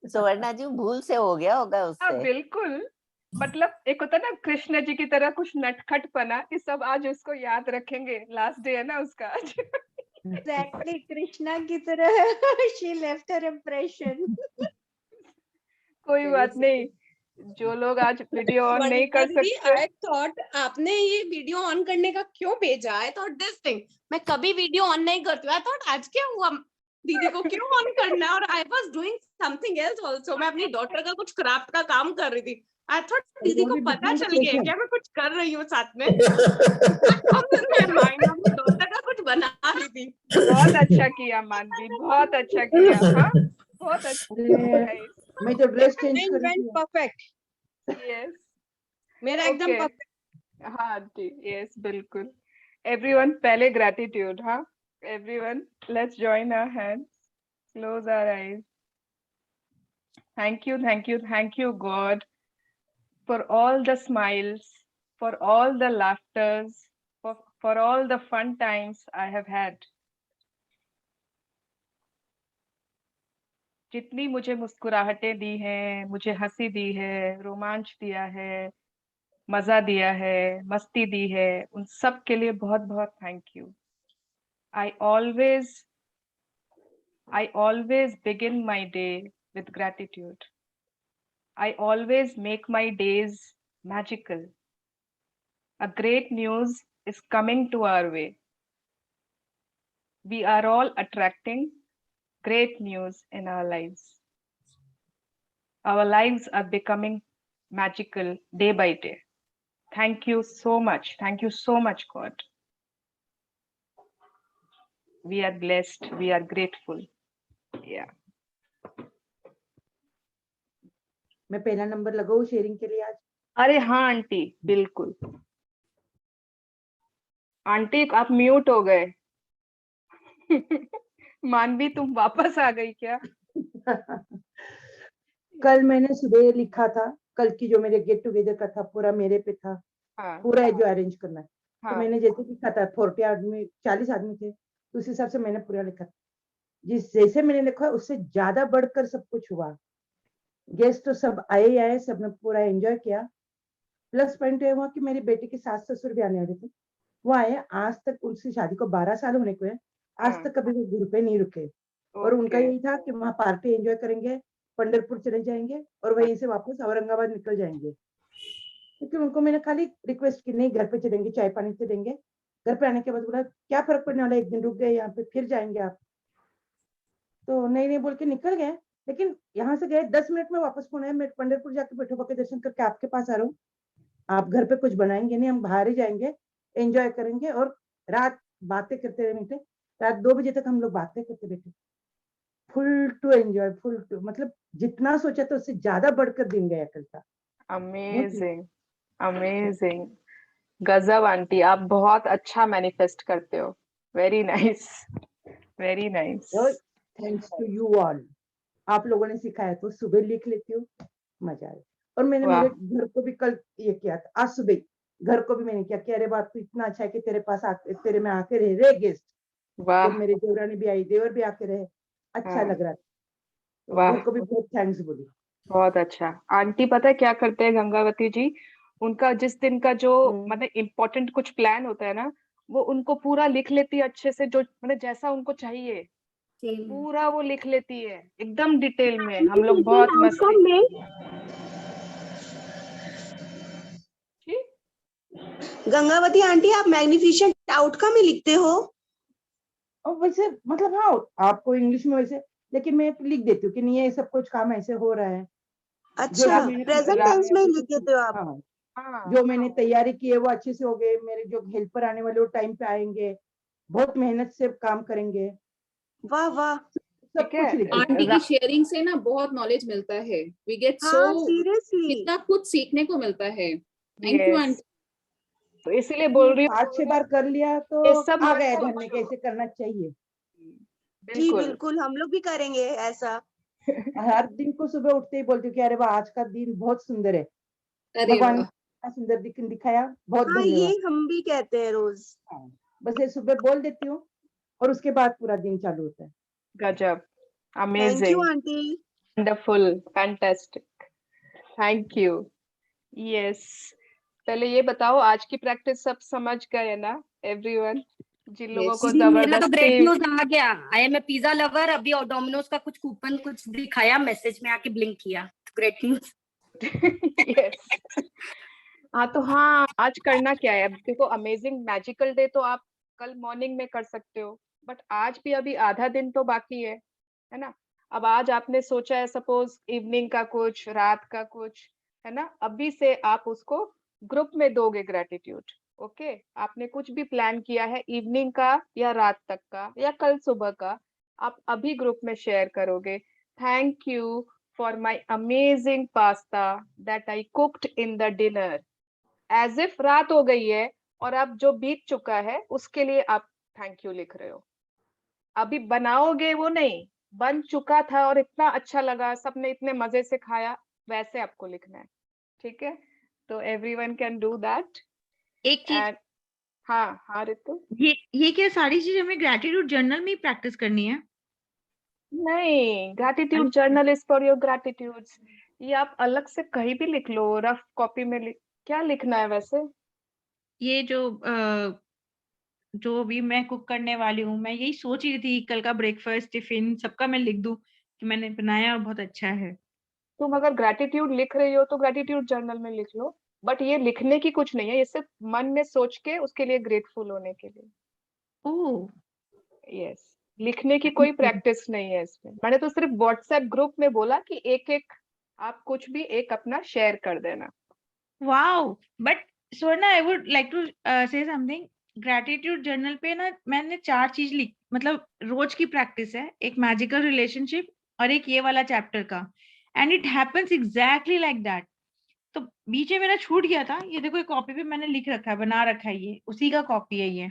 सुवर्णा जी भूल से हो गया होगा उससे. बिल्कुल. मतलब एक होता ना कृष्ण जी की तरह कुछ नटखटपना, ये सब आज उसको याद रखेंगे. लास्ट डे है ना उसका आज. Exactly, कृष्णा की तरह she left her impression. कोई बात नहीं. जो लोग आज वीडियो ऑन नहीं कर सकते. I thought आपने ये वीडियो ऑन करने का क्यों भेजा? I thought this thing. मैं कभी वीडियो ऑन नहीं करती हूँ. I thought आज क्या हुआ? दीदी को क्यों ऑन करना है? और I was doing something else also. मैं अपनी डॉटर का कुछ क्राफ्ट का काम कर रही थी. आई थॉट दीदी को only पता between the चल गया session. क्या मैं कुछ कर रही हूँ साथ में। मैं माइंड में डॉटर का कुछ बना रही थी। बहुत अच्छा किया मानवी, बहुत अच्छा किया। हाँ, बहुत अच्छा। अरे, मैं जो ड्रेस चेंज कर रही थी। परफेक्ट। यस, मेरा एकदम ओके। परफेक्ट। हाँ आंटी, यस बिल्कुल। एवरीवन पहले ग्रैटिट्यूड। हाँ everyone, let's join our hands, close our eyes. Thank you, thank you, thank you god for all the smiles, for all the laughters, for all the fun times I have had. जितनी मुझे मुस्कुराहटें दी हैं, मुझे हंसी दी है, रोमांच दिया है, मजा दिया है, मस्ती दी है, उन सब के लिए बहुत बहुत thank you. I always begin my day with gratitude. I always make my days magical. A great news is coming to our way. We are all attracting great news in our lives. Our lives are becoming magical day by day. Thank you so much. Thank you so much, God. We are blessed. We are grateful. Yeah. मैं पहला number लगाऊं sharing के लिए आज? अरे हाँ aunty, बिल्कुल। Aunty आप म्यूट हो गए। मानवी तुम वापस आ गई क्या? कल मैंने सुबह लिखा था, कल की जो मेरे गेट टुगेदर का था पूरा मेरे पे था। हाँ, पूरा जो अरेंज करना है। हाँ, तो मैंने जैसे लिखा था 40 आदमी 40 आदमी थे, तो उस हिसाब से मैंने पूरा लिखा था। जिस जैसे मैंने लिखा उससे ज्यादा बढ़कर सब कुछ हुआ। गेस्ट तो सब आए ही आए, सबने पूरा एंजॉय किया। प्लस पॉइंट ये हुआ कि मेरी बेटी के सास ससुर भी आने वाले थे, वो आए। आज तक उनकी शादी को 12 साल होने को है, आज हाँ, तक कभी वो घर पे नहीं रुके। और उनका ओके, यही था कि वहाँ पार्टी एंजॉय करेंगे, पंढरपुर चले जाएंगे और वहीं से वापस औरंगाबाद निकल जाएंगे। क्योंकि उनको मैंने खाली रिक्वेस्ट की, नहीं घर पे चलेंगे, चाय पानी से देंगे। घर पे आने के बाद बोला क्या फर्क पड़ने वाला है, एक दिन रुक गए यहाँ पे, फिर जाएंगे आप। तो नहीं नहीं बोल के निकल गए। लेकिन यहाँ से गए 10 मिनट में वापस फोन आया, मैं पंढरपुर जाके बैठो के दर्शन करके आपके पास आ रहा हूँ। आप घर पे कुछ बनाएंगे नहीं, हम बाहर ही जाएंगे, एंजॉय करेंगे। और रात बातें करते रहे बैठे, रात 2 बजे तक हम लोग बातें करते बैठे। Full to enjoy, full to, मतलब जितना सोचा था उससे ज्यादा बढ़कर दिन गया कल का। अमेजिंग, अमेजिंग, गजब आंटी, आप बहुत अच्छा मैनिफेस्ट करते हो। Very nice, very nice. Thanks to you all, आप लोगों ने सिखाया तो सुबह लिख लेती हूँ, मजा आया। और मैंने मेरे घर को भी कल ये किया था, आज सुबह घर को भी मैंने किया कि अरे बात तो इतना अच्छा है कि तेरे पास तेरे में आके रहे गेस्ट। जब मेरे देवरानी भी आई, देवर भी आके रहे, अच्छा लग रहा था। घर को भी बहुत थैंक्स बोली। बहुत अच्छा। आंटी पता है क्या करते हैं गंगावती जी, उनका जिस दिन का जो मतलब इम्पोर्टेंट कुछ प्लान होता है ना, वो उनको पूरा लिख लेती है अच्छे से, जो मतलब जैसा उनको चाहिए पूरा वो लिख लेती है एकदम डिटेल में। हम लोग बहुत मस्ती। गंगावती आंटी आप मैग्निफिसेंट आउटकम ही लिखते हो? और वैसे मतलब हाँ, आपको इंग्लिश में वैसे, लेकिन मैं लिख देती हूँ कि नहीं ये सब कुछ काम ऐसे हो रहा है। अच्छा, प्रेजेंट टेंस में लिख देते हो आप? हाँ, जो मैंने तैयारी की है वो अच्छे से हो गए। मेरे जो हेल्पर आने वाले वो टाइम पे आएंगे, बहुत मेहनत से काम करेंगे। वाह वाह, सब कुछ लिखा। आंटी की शेयरिंग से ना बहुत नॉलेज मिलता है। वी गेट सो सीरियसली कितना कुछ सीखने को मिलता है। Thank you aunty. तो इसीलिए बोल रही हूँ 5-6 बार कर लिया तो आ गया घर में कैसे करना चाहिए। जी बिल्कुल, हम लोग भी करेंगे ऐसा। हर दिन को सुबह उठते ही बोलती हूँ कि अरे वाह आज का दिन बहुत सुंदर है, भगवान ने सुंदर दिखाया, बहुत हाँ, धन्यवाद। ये हम भी कहते हैं रोज। बस ये सुबह बोल देती हूँ और उसके बाद पूरा दिन चालू होता है। गजब, amazing, thank you aunty, wonderful, fantastic, thank you. Yes, पहले ये बताओ आज की प्रैक्टिस सब समझ गए ना एवरीवन? जिन लोगों को मेरा तो ग्रेट जबरदस्ती न्यूज आ गया। I am a pizza lover. अभी और डोमिनोज का कुछ कूपन कुछ दिखाया, मैसेज में आके ब्लिंक किया। Great news. यस। हाँ तो हाँ, आज करना क्या है? अब देखो, अमेजिंग मैजिकल डे तो आप कल मॉर्निंग में कर सकते हो, बट आज भी अभी आधा दिन तो बाकी है ना? अब आज आपने सोचा है सपोज इवनिंग का कुछ, रात का कुछ, है ना, अभी से आप उसको ग्रुप में दोगे ग्रेटिट्यूड। ओके, आपने कुछ भी प्लान किया है इवनिंग का या रात तक का या कल सुबह का, आप अभी ग्रुप में शेयर करोगे। Thank you for my amazing pasta that I cooked in the dinner, as if रात हो गई है और अब जो बीत चुका है उसके लिए आप थैंक यू लिख रहे हो। अभी बनाओगे वो नहीं, बन चुका था और इतना अच्छा लगा, सबने इतने मजे से खाया, वैसे आपको लिखना है। ठीक है, तो एवरीवन कैन डू दैट। एक चीज, हाँ हाँ रितु, ये क्या सारी चीज हमें ग्रेटिट्यूड जर्नल में ही प्रैक्टिस करनी है? नहीं, gratitude journal is for your gratitudes. ये आप अलग से कहीं भी लिख लो, रफ कॉपी में क्या लिखना है वैसे? ये जो भी मैं कुक करने वाली हूँ, मैं यही सोच रही थी कल का ब्रेकफास्ट टिफिन सबका मैं लिख दूं कि मैंने बनाया और बहुत अच्छा है। तुम अगर ग्रैटिट्यूड लिख रही हो तो ग्रैटिट्यूड जर्नल में लिख लो, बट ये लिखने की कुछ नहीं है, ये सिर्फ मन में सोच के उसके लिए ग्रेटफुल होने के लिए। ओह यस, लिखने की कोई प्रैक्टिस नहीं है इसमें। मैंने तो सिर्फ व्हाट्सएप ग्रुप में बोला कि एक एक आप कुछ भी एक अपना शेयर कर देना। Wow, but Swarna I would like to say something. Gratitude journal पे ना मैंने 4 चीज लिख, मतलब रोज की प्रैक्टिस है, एक मैजिकल रिलेशनशिप और एक ये वाला चैप्टर का, and it happens exactly like that. तो बीच में मेरा छूट गया था, ये देखो एक कॉपी पे मैंने लिख रखा है, बना रखा है, ये उसी का कॉपी है। ये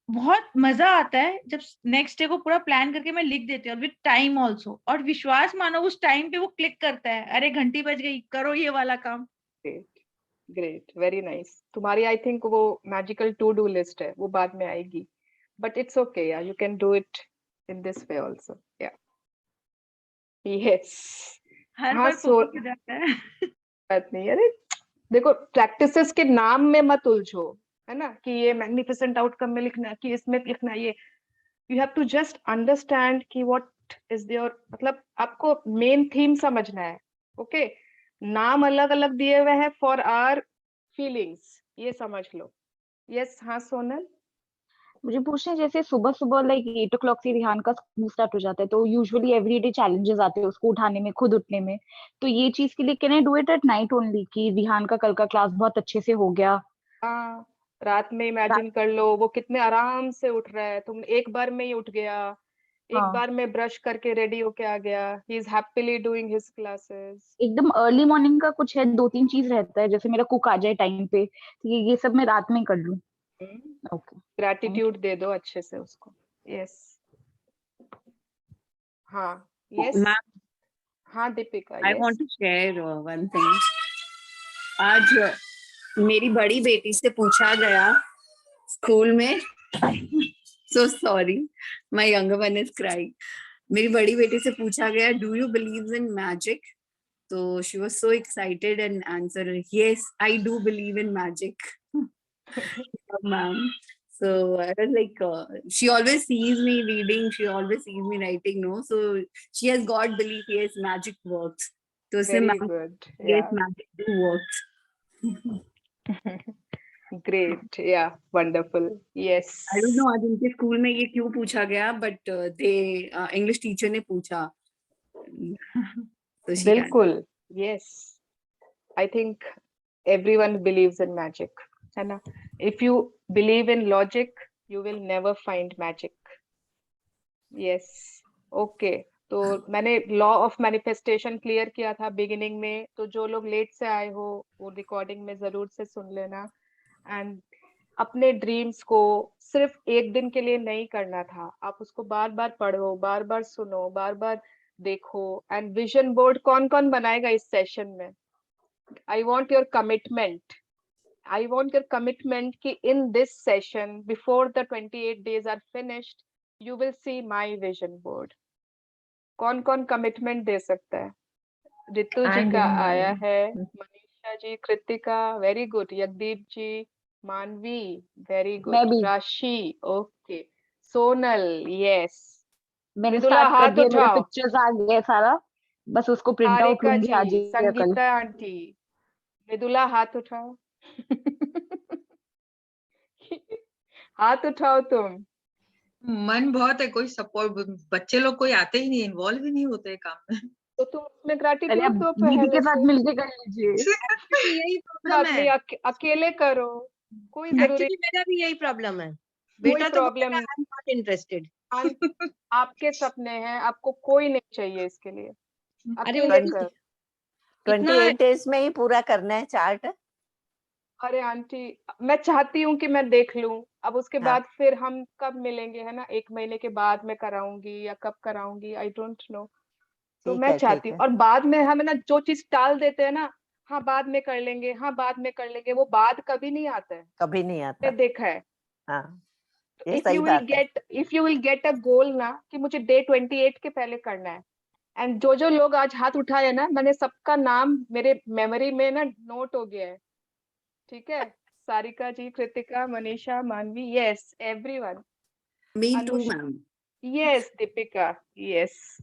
बहुत मजा आता है जब नेक्स्ट डे को पूरा प्लान करके मैं लिख देती हूँ विद टाइम ऑल्सो, और विश्वास मानो उस टाइम पे वो क्लिक करता है, अरे घंटी बज गई, करो ये वाला काम। Great great, very nice. तुम्हारी आई थिंक वो मैजिकल टू डू लिस्ट है, वो बाद में आएगी, बट इट्स ओके, या you can do it in this way also. या यस, हर हाँ बार कॉपी हो जाता है। बात नहीं। अरे देखो, प्रैक्टिसेस के नाम में मत उलझो, है ना, कि ये मैग्निफिसेंट आउटकम में लिखना, कि इसमें लिखना, ये you have to just understand कि व्हाट इज योर, मतलब आपको मेन थीम समझना है। ओके, नाम अलग अलग दिए हुए हैं फॉर आवर फीलिंग्स, ये समझ लो। यस, हाँ सोनल। मुझे पूछना है, जैसे सुबह सुबह लाइक 8 o'clock से रिहान का स्कूल स्टार्ट हो जाता है, तो यूजुअली एवरीडे चैलेंजेस आते हैं उसको उठाने में, खुद उठने में। तो ये चीज के लिए can I do it at night only, कि रिहान का कल का क्लास बहुत अच्छे से हो गया? हाँ, रात में इमेजिन कर लो वो कितने आराम से उठ रहा है, तुम एक बार में ही उठ गया, एक बार में ब्रश करके रेडी होके आ गया, he is happily doing his classes. एकदम अर्ली मॉर्निंग का कुछ है, 2-3 चीज रहता है, जैसे मेरा कुक आ जाए टाइम पे, तो ये सब मैं रात में कर लूं? ओके, ग्रैटिट्यूड दे दो अच्छे से उसको। यस, हाँ यस, मैम, हाँ Deepika. I yes, want to share one thing. आज मेरी बड़ी बेटी से पूछा गया स्कूल में, so sorry, my younger one is crying. मेरी बड़ी बेटी से पूछा गया, do you believe in magic? तो she was so excited and answer, yes I do believe in magic ma'am. So I was like, she always sees me reading, she always sees me writing, no? So she has got belief, yes, magic works. So very good. yes, Yeah. magic do works. Great. Yeah, wonderful. Yes. I don't know आज उनके school में ये क्यों पूछा गया, but they English teacher ने पूछा. So she बिल्कुल. Yes. I think everyone believes in magic. है ना? If you believe in logic, you will never find magic. Yes. Okay. तो मैंने लॉ ऑफ मैनिफेस्टेशन क्लियर किया था बिगिनिंग में, तो जो लोग लेट से आए हो वो रिकॉर्डिंग में जरूर से सुन लेना। एंड अपने ड्रीम्स को सिर्फ एक दिन के लिए नहीं करना था, आप उसको बार बार पढ़ो, बार बार सुनो, बार बार देखो। एंड विजन बोर्ड कौन कौन बनाएगा इस सेशन में? I want your commitment, I want your commitment कि in this session, before the 28 days are finished, you will see my vision board. कौन कौन commitment दे सकता है? रितु जी का आया है, मनीषा जी, कृतिका, very good, यज्ञदीप जी, मानवी, very good, राशि, okay, सोनल, yes, मैंने मृदुला स्टार्ट कर हाथ दिया, मेरा उठाओ, पिक्चर्स आ गया सारा, बस उसको प्रिंट आउट हारिका लूंगी आज जी, या कल। संगीता आंटी, मृदुला हाथ उठाओ। हाथ उठाओ तुम। मन बहुत है, कोई सपोर्ट, बच्चे लोग कोई आते ही नहीं, इन्वॉल्व ही नहीं होते काम में। तो तुम उसमें अरे ग्रेटिट्यूड अब दो दीदी पहले के साथ से। मिलके कर लीजिए। Actually, यही बात प्रॉब्लम नहीं, है। अकेले करो, कोई जरूरी एक्चुअली मेरा भी यही प्रॉब्लम है। कोई बेटा तो प्रॉब्लम बोलेगा आई एम नॉट इंटरेस्टेड। आपके सपने हैं, आपको कोई नहीं चाहिए इसके लिए, अरे अकेले वो कर। 28 डेज में ही पूरा करना है चार्ट। अरे आंटी, मैं चाहती हूँ कि मैं देख लूं, अब उसके हाँ। बाद फिर हम कब मिलेंगे, है ना, 1 महीने के बाद मैं कराऊंगी या कब कराऊंगी, आई डोंट नो। तो ठीक मैं है, चाहती ठीक हूँ, है। और बाद में हम, है ना, जो चीज टाल देते हैं ना, हाँ बाद में कर लेंगे, हाँ बाद में कर लेंगे, वो बाद कभी नहीं आता है, कभी नहीं आता। मैंने देखा है। हाँ, ये इफ सही यू विल बात है। गेट अ गोल ना, कि मुझे डे 28 के पहले करना है, एंड जो लोग आज हाथ उठाए ना, मैंने सबका नाम मेरे मेमोरी में ना नोट हो गया है, ठीक है। सारिका जी, कृतिका, मनीषा, मानवी, yes everyone, Me too, Anush, ma'am. Yes Deepika, yes.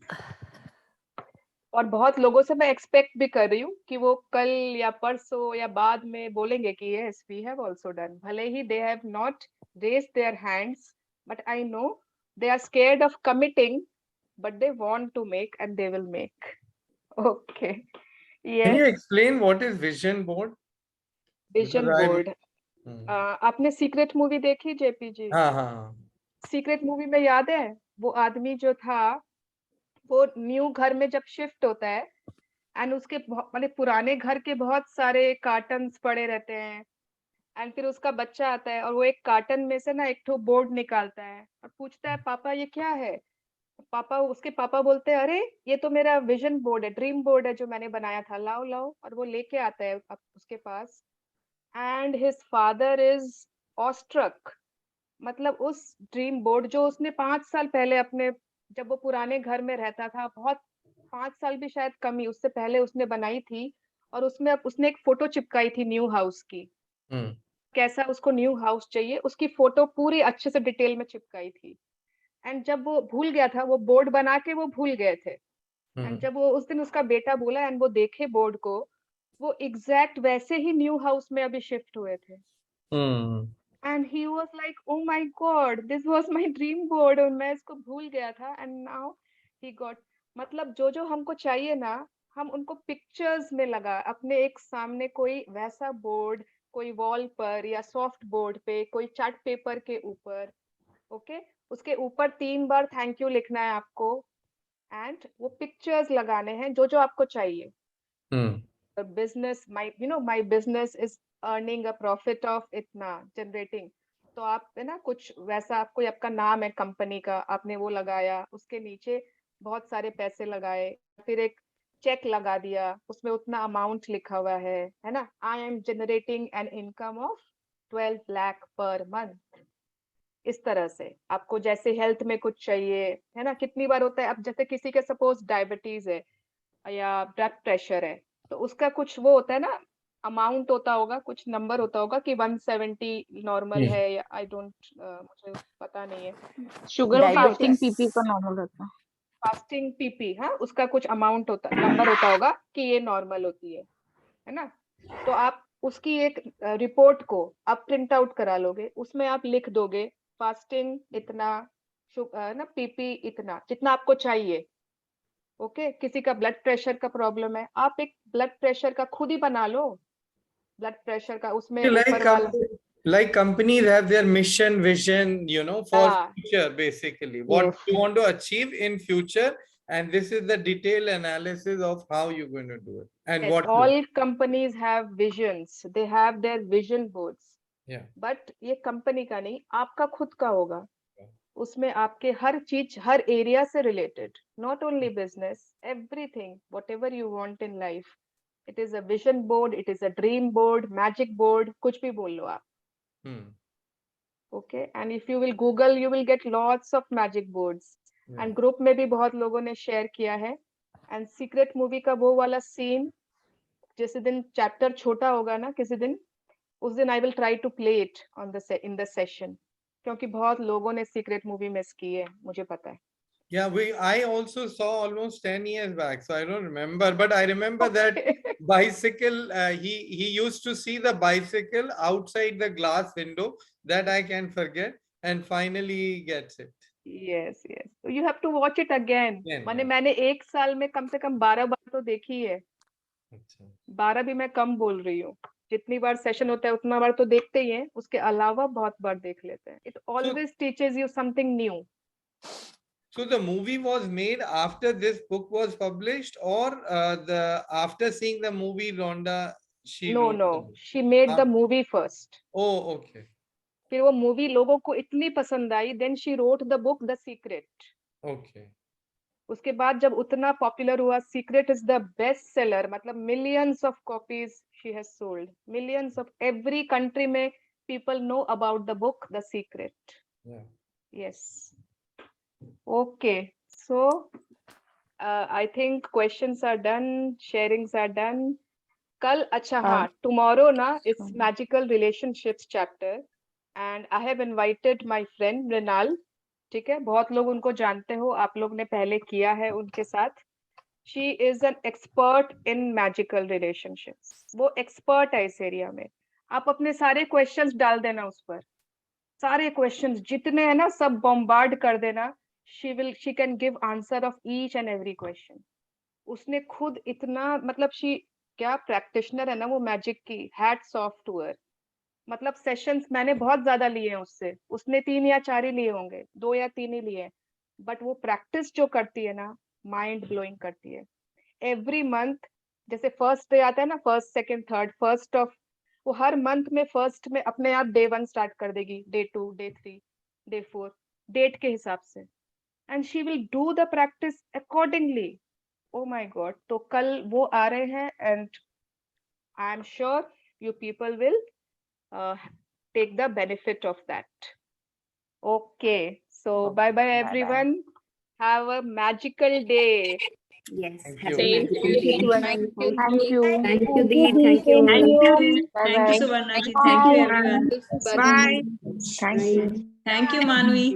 और बहुत लोगों से मैं एक्सपेक्ट भी कर रही हूँ कि वो कल या परसों या बाद में बोलेंगे कि yes we have also done, भले ही they have not raised their hands, but I know they are scared of committing, but they want to make and they will make. Okay. Can you Yes, explain what is vision board? vision Because board. आपने secret movie देखी JP जी? हाँ हाँ secret movie में याद है वो आदमी जो था, वो न्यू घर में जब शिफ्ट होता है, एंड उसके मतलब पुराने घर के बहुत सारे कार्टन्स पड़े रहते हैं, एंड फिर उसका बच्चा आता है और वो एक कार्टन में से ना एक ठो बोर्ड निकालता है और पूछता है पापा ये क्या है। उसके पापा बोलते हैं अरे ये तो मेरा विजन बोर्ड है, ड्रीम बोर्ड है जो मैंने बनाया था, लाओ लाओ, और वो लेके आता है उसके पास, and his father is awestruck. मतलब उस ड्रीम बोर्ड जो उसने 5 साल पहले अपने, जब वो पुराने घर में रहता था, बहुत 5 साल भी शायद कम ही उससे पहले उसने बनाई थी, और उसमें अब उसने एक फोटो चिपकाई थी न्यू हाउस की, कैसा उसको न्यू हाउस चाहिए, उसकी फोटो पूरी अच्छे से डिटेल में चिपकाई थी। एंड जब वो भूल गया था, वो बोर्ड बना के वो भूल गए थे, एंड जब वो उस दिन उसका बेटा बोला एंड वो देखे बोर्ड को, वो एग्जैक्ट वैसे ही न्यू हाउस में अभी शिफ्ट हुए थे, and he was like oh my God this was my dream board, और मैं इसको भूल गया था, एंड नाउ ही गॉट। मतलब जो जो हमको चाहिए ना, हम उनको पिक्चर्स में लगा, अपने एक सामने कोई वैसा बोर्ड, कोई वॉल पर या सॉफ्ट बोर्ड पे, कोई चार्ट पेपर के ऊपर, ओके, उसके ऊपर 3 बार थैंक यू लिखना है आपको, एंड वो पिक्चर्स लगाने हैं जो जो आपको चाहिए। Business, my business is earning a profit of इतना, जनरेटिंग, तो आप है ना कुछ वैसा, आपको आपका नाम है कंपनी का, आपने वो लगाया, उसके नीचे बहुत सारे पैसे लगाए, फिर एक चेक लगा दिया, उसमें उतना अमाउंट लिखा हुआ है ना, I am generating an income of 12 lakh per month. इस तरह से आपको जैसे हेल्थ में कुछ चाहिए, है ना, कितनी बार होता है, अब जैसे किसी के सपोज डायबिटीज है या ब्लड प्रेशर है, तो उसका कुछ वो होता है ना, अमाउंट होता होगा, कुछ नंबर होता होगा कि 170 नॉर्मल है, या आई डोंट, मुझे पता नहीं है। शुगर फास्टिंग पीपी का नॉर्मल रहता है, फास्टिंग पीपी, हाँ, उसका कुछ अमाउंट होता, नंबर होता होगा कि ये नॉर्मल होती है ना। तो आप उसकी एक रिपोर्ट को आप प्रिंट आउट करा लोगे, उसमें आप लिख दोगे फास्टिंग इतना, ना पीपी इतना, जितना आपको चाहिए। ओके, किसी का ब्लड प्रेशर का प्रॉब्लम है, आप एक ब्लड प्रेशर का खुद ही बना लो, ब्लड प्रेशर का, उसमें ऊपर वाला, like companies have their mission, vision, for future, basically what you want to achieve in future, and this is the detailed analysis of how you're going to do it, and what all companies have visions, they have their vision boards, but ये company का नहीं, आपका खुद का होगा, उसमें आपके हर चीज, हर एरिया से related, not only business, everything, whatever you want in life, it is a vision board, it is a dream board, magic board, कुछ भी बोल लो आप। Okay, and if you will Google you will get lots of magic boards, and group में भी बहुत लोगों ने share किया है। एंड सीक्रेट मूवी का वो वाला सीन, जिस दिन चैप्टर छोटा होगा ना किसी दिन, उस दिन I will try to play it on the in the session, क्योंकि बहुत लोगों ने सीक्रेट मूवी मिस की है, मुझे पता है। Yeah, I also saw almost 10 years back, so I don't remember, but I remember that bicycle, he used to see the bicycle outside the glass window, that I can forget, and finally he gets it. Yes, yes. So you have to watch it again. मैंने एक साल में कम से कम 12 बार तो देखी है. 12 भी मैं कम बोल रही हूँ. जितनी बार सेशन होता है उतना बार तो देखते ही हैं. उसके अलावा बहुत बार देख लेते हैं. It always teaches you something new. So the movie was made after this book was published, or after seeing the movie, Rhonda No. She made the movie first. Oh, okay. फिर वो मूवी लोगों को इतनी पसंद आई, then she wrote the book The Secret. Okay. उसके बाद जब उतना पॉपुलर हुआ, Secret is the best seller, मतलब millions of copies she has sold. Millions of every country में people know about the book The Secret. Yeah. Yes. Okay. So I think questions are done, sharings are done. कल अच्छा हाँ, tomorrow ना it's magical relationships chapter. And I have invited my friend Mrinal. ठीक है, बहुत लोग उनको जानते हो, आप लोग ने पहले किया है उनके साथ. She is an expert in magical relationships. वो expert है इस एरिया में. आप अपने सारे questions डाल देना उस पर. सारे questions जितने हैं ना सब bombard कर देना. She can give answer of each and every question. उसने खुद इतना मतलब she क्या practitioner है ना वो magic की. Hats off to her. मतलब सेशंस मैंने बहुत ज्यादा लिए हैं उससे. उसने 3 या 4 ही लिए होंगे, 2 या 3 ही लिए. बट वो प्रैक्टिस जो करती है ना, माइंड ब्लोइंग करती है. एवरी मंथ जैसे फर्स्ट डे आता है ना, first second third first of, वो हर मंथ में फर्स्ट में अपने आप डे 1 स्टार्ट कर देगी, डे 2, डे 3, डे 4 डेट के हिसाब से. And she will do the practice accordingly. Oh my God. तो कल वो आ रहे हैं and I am sure you people will take the benefit of that. Okay, so bye bye everyone. Have a magical day. Yes. Thank Same you. to you. Thank you. Thank you. Thank you, Dee. Thank you. Thank you, Suvarna ji. Thank you, everyone. Bye. Thank you, Manvi.